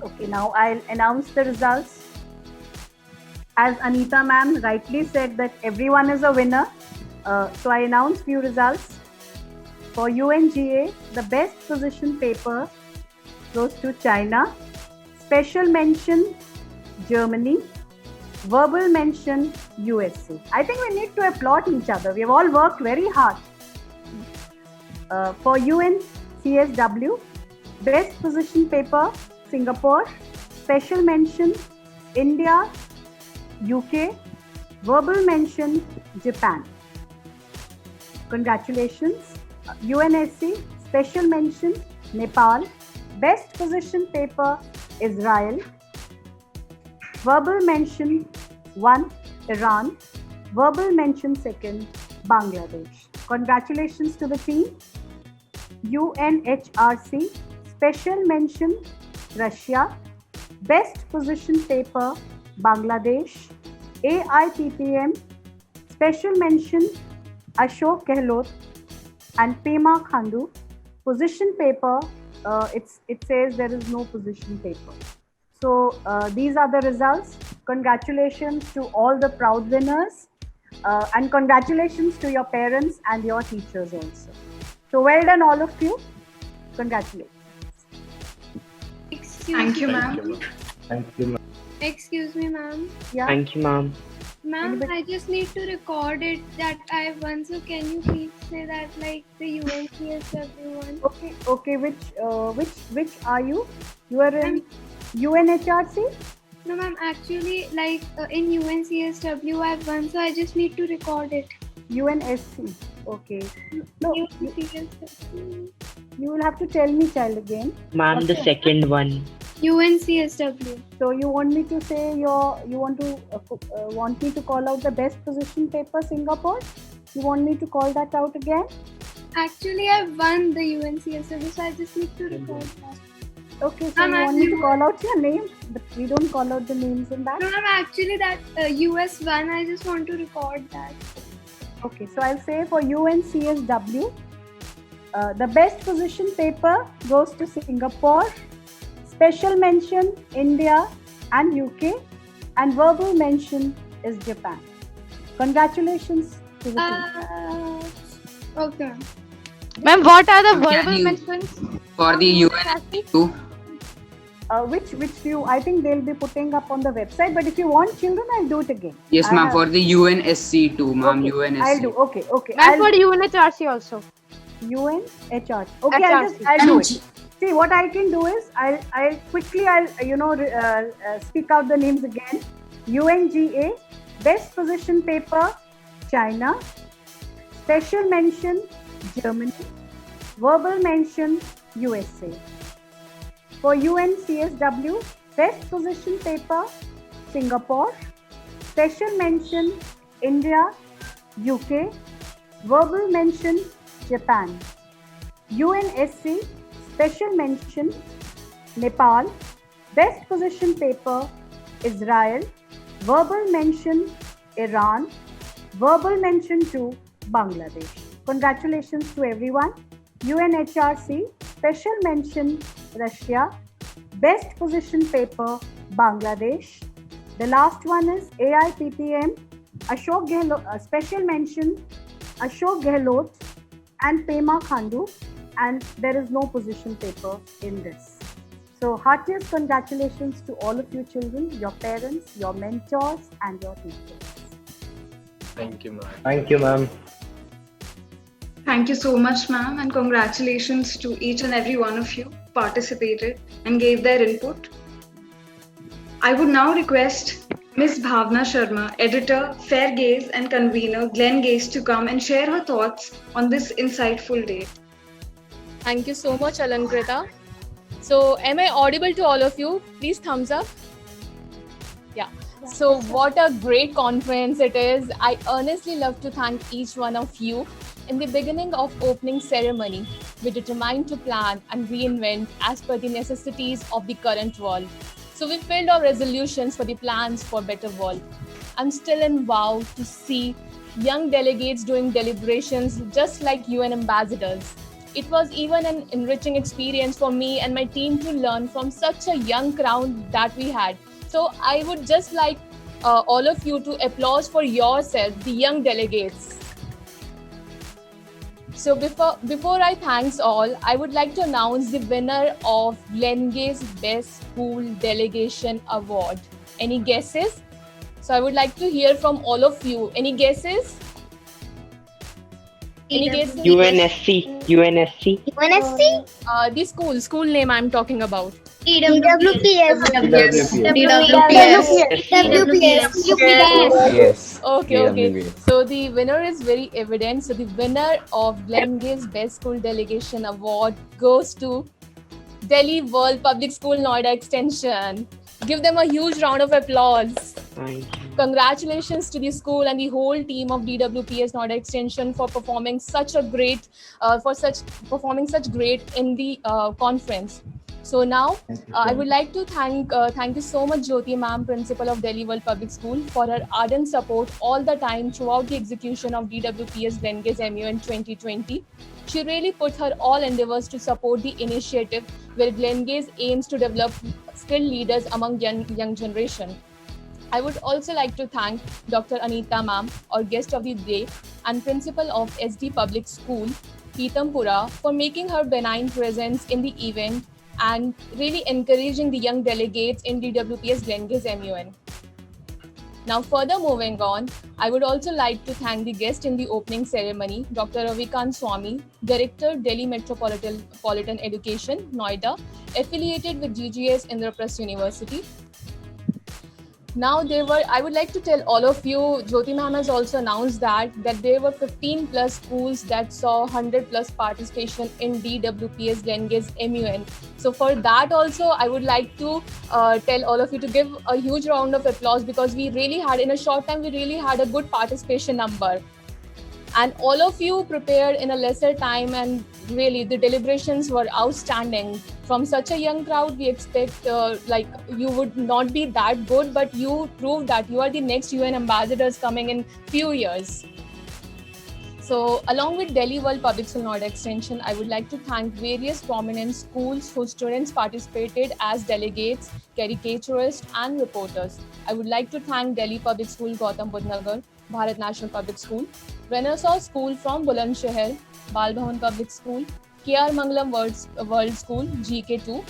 Okay, now I'll announce the results. As Anita ma'am rightly said that everyone is a winner, so I announce few results. For UNGA, the best position paper goes to China. Special mention, Germany. Verbal mention, USA. I think we need to applaud each other. We have all worked very hard. For UNCSW, best position paper, Singapore. Special mention, India, UK. Verbal mention, Japan. Congratulations. UNSC, special mention, Nepal. Best position paper, Israel. Verbal mention 1, Iran. Verbal mention 2nd, Bangladesh. Congratulations to the team. UNHRC, special mention, Russia. Best position paper, Bangladesh. AIPPM, special mention, Ashok Gehlot and Pema Khandu. Position paper, it says there is no position paper. So these are the results. Congratulations to all the proud winners, and congratulations to your parents and your teachers also. So well done, all of you. Congratulations. Thank you, ma'am. Thank you, ma'am. Excuse me, ma'am. Yeah. Thank you, ma'am. Ma'am, I just need to record it that I won. So can you please say that like the UNCSW one? Okay. Which are you? You are in UNHRC? No, ma'am. Actually, like in UNCSW, I've won. So I just need to record it. UNSC. Okay. No, UNCSW. you will have to tell me, child, again. Ma'am, the second one. UNCSW. So you want me to say you want me to call out the best position paper, Singapore? You want me to call that out again? Actually, I won the UNCSW, so I just need to record that. Okay, so you want me to call out your name, but we don't call out the names in that. No, ma'am. Actually, that US one, I just want to record that. Okay, so I'll say for UNCSW, the best position paper goes to Singapore. Special mention India and UK, and verbal mention is Japan. Congratulations to the team. Okay. Ma'am, what are the verbal mentions for the UN2? Which you, I think they'll be putting up on the website, but if you want children, I'll do it again. Yes, ma'am, for the UNSC too, ma'am. Okay, UNSC. I'll do. Okay. Ma'am, for UNHRC also. UNHRC. Okay, I'll do it. See, what I can do is I'll quickly speak out the names again. UNGA, best position paper, China. Special mention, Germany. Verbal mention, USA. For UNCSW, best position paper, Singapore. Special mention, India, UK. Verbal mention, Japan. UNSC, special mention, Nepal. Best position paper, Israel. Verbal mention, Iran. Verbal mention to Bangladesh. Congratulations to everyone. UNHRC, special mention, Russia. Best position paper, Bangladesh. The last one is AIPPM, Ashok Gehlot, special mention, Ashok Gehlot and Pema Khandu, and there is no position paper in this. So heartiest congratulations to all of you children, your parents, your mentors and your teachers. Thank you, ma'am. Thank you, ma'am. Thank you so much, ma'am, and congratulations to each and every one of you participated and gave their input. I would now request Ms. Bhavna Sharma, editor, Fair Gaze and convener, Glen Gaze, to come and share her thoughts on this insightful day. Thank you so much, Alankrita. So, am I audible to all of you? Please thumbs up. Yeah. So, what a great conference it is. I earnestly love to thank each one of you. In the beginning of opening ceremony, we determined to plan and reinvent as per the necessities of the current world. So we filled our resolutions for the plans for better world. I'm still in wow to see young delegates doing deliberations just like UN ambassadors. It was even an enriching experience for me and my team to learn from such a young crowd that we had. So I would just like all of you to applaud for yourself, the young delegates. So before I thanks all, I would like to announce the winner of Glen Gaze Best School Delegation Award. Any guesses? So I would like to hear from all of you. Any guesses? Any guesses? UNSC. The school name I'm talking about. DWPS. Yes. Okay. So the winner is very evident. So the winner of Glen Gaze Best School Delegation Award goes to Delhi World Public School Noida Extension. Give them a huge round of applause. Thank you. Congratulations to the school and the whole team of DWPS Noida Extension for performing such great in the conference. So now I would like to thank you so much Jyoti ma'am, Principal of Delhi World Public School, for her ardent support all the time throughout the execution of DWPS Glengaze MUN 2020. She really put her all endeavors to support the initiative where Glengaze aims to develop skilled leaders among young generation. I would also like to thank Dr. Anita ma'am, our guest of the day, and Principal of SD Public School, Pitampura, for making her benign presence in the event and really encouraging the young delegates in DWPS Glengaze MUN. Now, further moving on, I would also like to thank the guest in the opening ceremony, Dr. Ravikant Swamy, Director, Delhi Metropolitan Education, Noida, affiliated with GGS Indraprasth University. Now I would like to tell all of you, Jyoti ma'am has also announced that there were 15 plus schools that saw 100 plus participation in DWPS Glengaze MUN. So for that also, I would like to tell all of you to give a huge round of applause, because we really had, in a short time, we really had a good participation number. And all of you prepared in a lesser time, and really the deliberations were outstanding. From such a young crowd, we expect like you would not be that good, but you proved that you are the next UN ambassadors coming in few years. So along with Delhi World Public School Noida Extension, I would like to thank various prominent schools whose students participated as delegates, caricaturists and reporters. I would like to thank Delhi Public School Gautam Budh Nagar, Bharat National Public School, Renaissance School from Bulandshahr, Bal Bhavan Public School, KR Mangalam World School, GK2,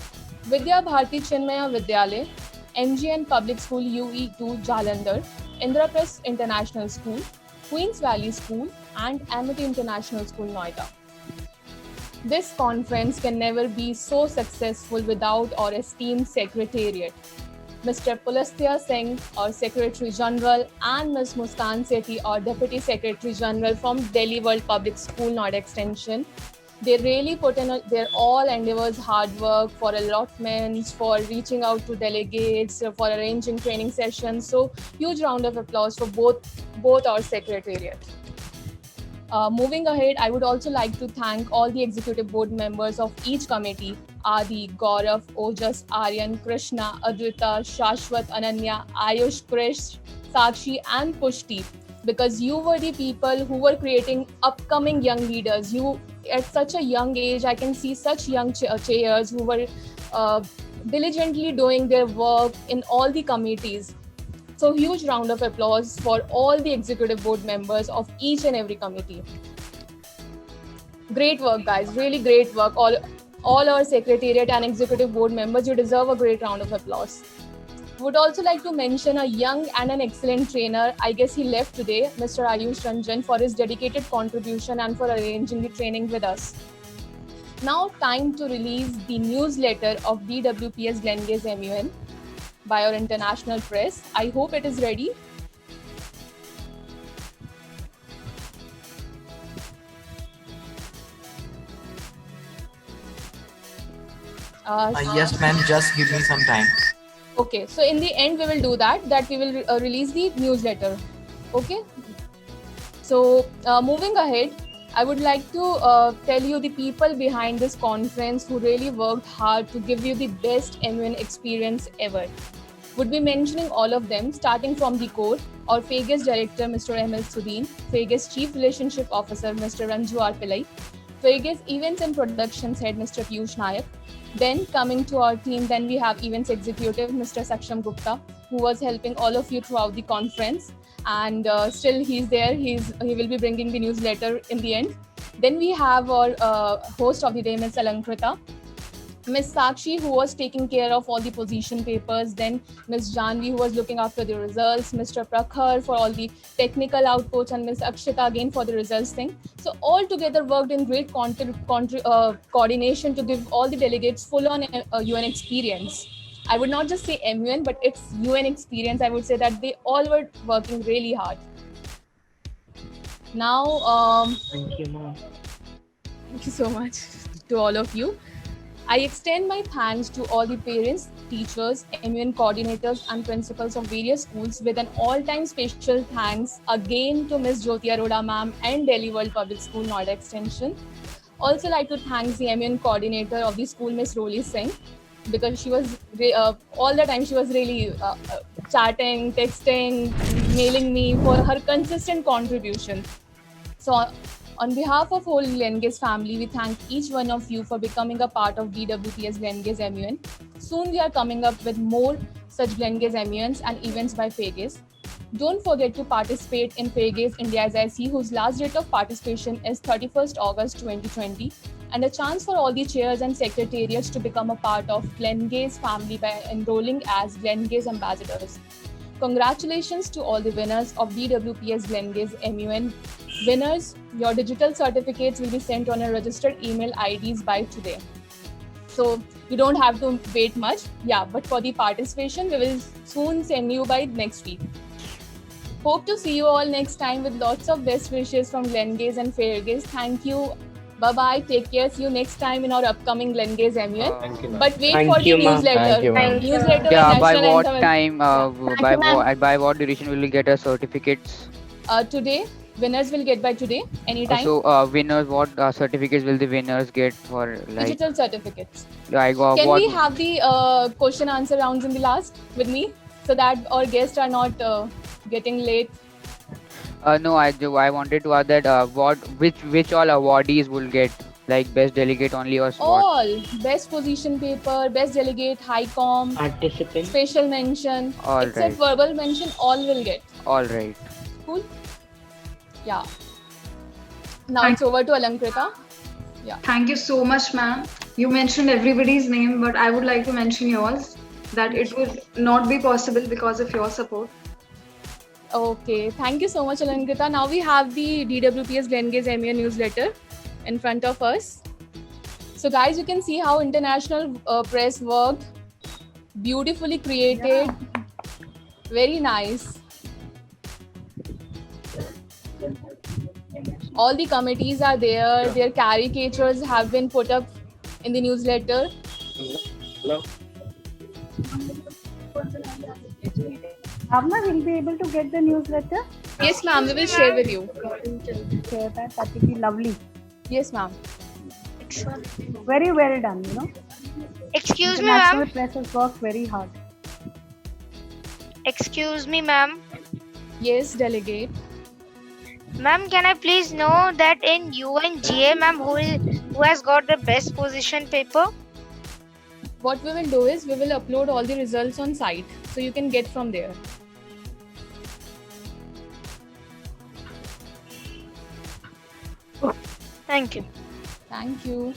Vidya Bharati Chinmaya Vidyalay, MGN Public School UE2 Jalandhar, Indraprasth International School, Queens Valley School and Amity International School, Noida. This conference can never be so successful without our esteemed Secretariat, Mr. Pulastya Singh, our Secretary General, and Ms. Muskan Sethi, our Deputy Secretary General from Delhi World Public School, Noida Extension. They really put in their all endeavors, hard work for allotments, for reaching out to delegates, for arranging training sessions. So huge round of applause for both our Secretariat. Moving ahead, I would also like to thank all the executive board members of each committee: Adi, Gaurav, Ojas, Aryan, Krishna, Advita, Shashwat, Ananya, Ayush, Krish, Sakshi and Pushti, because you were the people who were creating upcoming young leaders. You, at such a young age, I can see such young chairs who were diligently doing their work in all the committees. So huge round of applause for all the executive board members of each and every committee. Great work, guys, really great work. All our secretariat and executive board members, you deserve a great round of applause. Would also like to mention a young and an excellent trainer. I guess he left today, Mr. Ayush Ranjan, for his dedicated contribution and for arranging the training with us. Now time to release the newsletter of DWPS Glengaze MUN by our international press. I hope it is ready. Yes, ma'am, just give me some time. Okay, so in the end we will do that we will release the newsletter. Okay, so moving ahead, I would like to tell you the people behind this conference who really worked hard to give you the best MUN experience ever. Would be mentioning all of them, starting from the core: our FAGES Director, Mr. M.L. Sudin, FAGES Chief Relationship Officer, Mr. Ranju R. Pillai, FAGES Events and Productions Head, Mr. Piyush Nayak. Then coming to our team, then we have Events Executive, Mr. Saksham Gupta, who was helping all of you throughout the conference. And still he's there, he will be bringing the newsletter in the end. Then we have our host of the day, Ms. Alankrita, Ms. Sakshi, who was taking care of all the position papers, then Ms. Janvi, who was looking after the results, Mr. Prakhar for all the technical outputs, and Ms. Akshita again for the results thing. So all together worked in great coordination to give all the delegates full-on UN experience. I would not just say MUN, but it's UN experience. I would say that they all were working really hard. Now, thank you, ma'am. Thank you so much to all of you. I extend my thanks to all the parents, teachers, MUN coordinators and principals of various schools, with an all-time special thanks again to Ms. Jyoti Arora ma'am and Delhi World Public School, Noida Extension. Also like to thank the MUN coordinator of the school, Ms. Roli Singh. because she was all the time she was really chatting, texting, mailing me for her consistent contribution. So, on behalf of whole Glengaze family, we thank each one of you for becoming a part of DWPS Glengaze MUN. Soon we are coming up with more such Glengaze MUNs and events by Faygaze. Don't forget to participate in Faygaze India's IC, whose last date of participation is 31st August 2020, and a chance for all the chairs and secretariats to become a part of Glengaze family by enrolling as Glengaze ambassadors. Congratulations to all the winners of DWPS Glengaze MUN. Winners, your digital certificates will be sent on a registered email IDs by today. So you don't have to wait much. Yeah, but for the participation, we will soon send you by next week. Hope to see you all next time with lots of best wishes from Glengaze and Fairgaze. Thank you. Bye-bye. Take care. See you next time in our upcoming Glengaze MUN. Thank you, ma'am. But wait Thank for the you, ma'am. newsletter. Thank you, ma'am. Newsletter Yeah, and by national what anthem. time, by what duration will we get our certificates? Today, winners will get by today, anytime. So, winners, what certificates will the winners get for like? Digital certificates. Like what? Can we have the question answer rounds in the last with me so that our guests are not getting late? No, I wanted to add that which all awardees will get, like best delegate only or what? All best position paper, best delegate, high com, Participant. special mention, All except right. verbal mention, all will get. All right. Cool. Yeah. Now it's over to Alankrita. Yeah. Thank you so much, ma'am. You mentioned everybody's name, but I would like to mention yours, that it would not be possible because of your support. Okay. Thank you so much, Alankrita. Now we have the DWPS Glengaze MUN newsletter in front of us. So guys, you can see how international press worked. Beautifully created. Very nice. All the committees are there. Their caricatures have been put up in the newsletter. Hello. Bhavna, will be able to get the newsletter? Yes, ma'am. We will share with you. Share that. That will be lovely. Yes, ma'am. Very well done, you know. Excuse me, International ma'am. press has worked very hard. Excuse me, ma'am. Yes, delegate. Ma'am, can I please know that in UNGA, ma'am, who has got the best position paper? What we will do is we will upload all the results on site so you can get from there. Thank you. Thank you.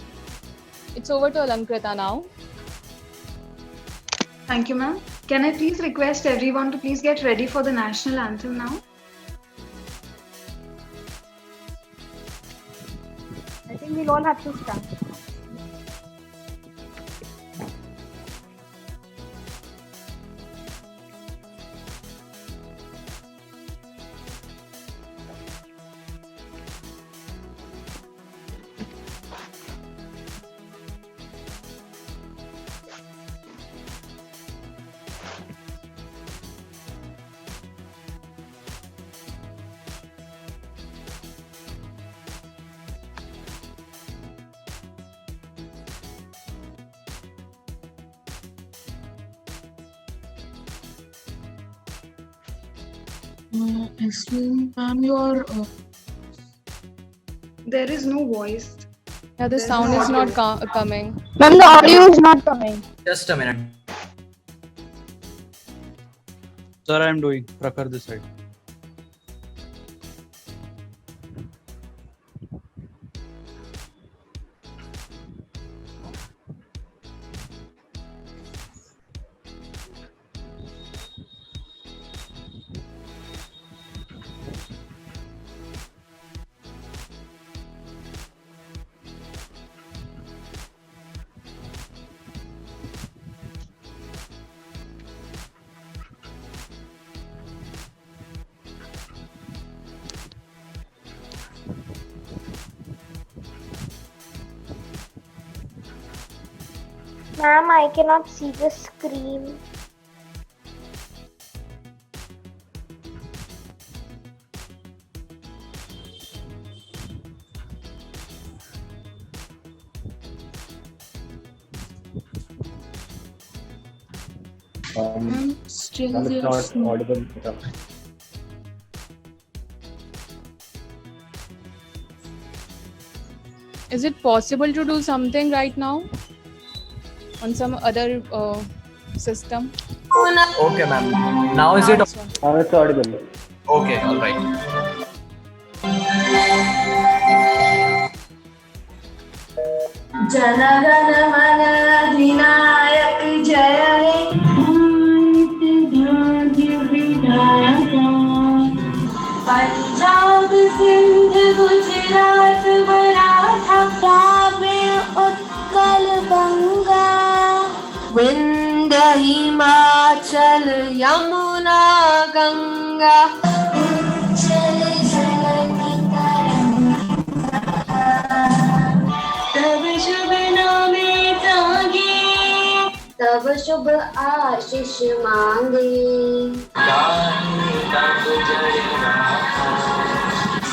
It's over to Alankrita now. Thank you, ma'am. Can I please request everyone to please get ready for the national anthem now? I think we'll all have to start. Ma'am, your There is no voice. Yeah, the There's sound no is not audio. coming. Ma'am, the audio is not coming. Just a minute. Sir, I am doing. Prakhar this side. Ma'am, I cannot see the screen. Still Ma'am, it's there's not no- audible at all. Is it possible to do something right now on some other system? Okay, ma'am. Now is it? Now it's audible. Okay, all right. जनगण मन अधिनायक जय हे भाग्य विधाता पंजाब सिंध गुजरात मराठा द्राविड़ उत्कल बंगा विंध्य हिमाचल यमुना गंगा उज्जल जननी तब शुभ नामे तागे तब शुभ आशीष मांगे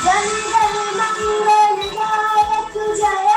जंगल मंगल गायक जय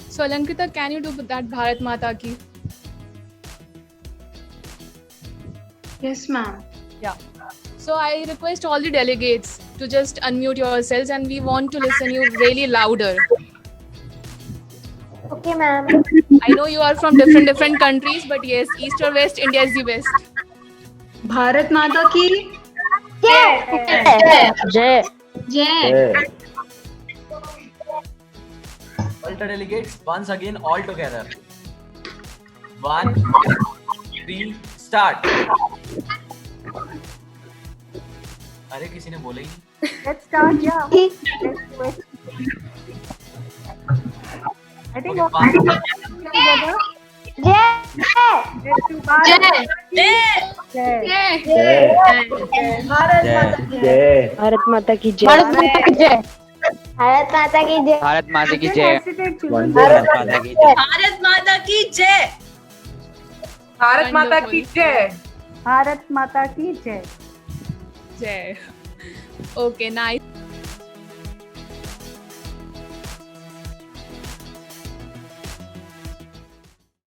So Alankita, can you do that Bharat Mata ki? Yes, ma'am. Yeah. So I request all the delegates to just unmute yourselves and we want to listen you really louder. Okay, ma'am. I know you are from different countries, but yes, East or West, India is the best. Bharat Mata ki Jai. Jai. Yeah. All the delegates, once again, all together. 1, 3, start. अरे किसी ने बोला ही नहीं. Let's start, yeah. Let's do it. I think all together. Let's do Bharat. Bharat माता की जय. भारत माता की जय. भारत माता की जय. भारत माता की जय. भारत माता की जय. भारत माता की जय भारत माता की जय. भारत माता की जय. Jai. Okay, nice.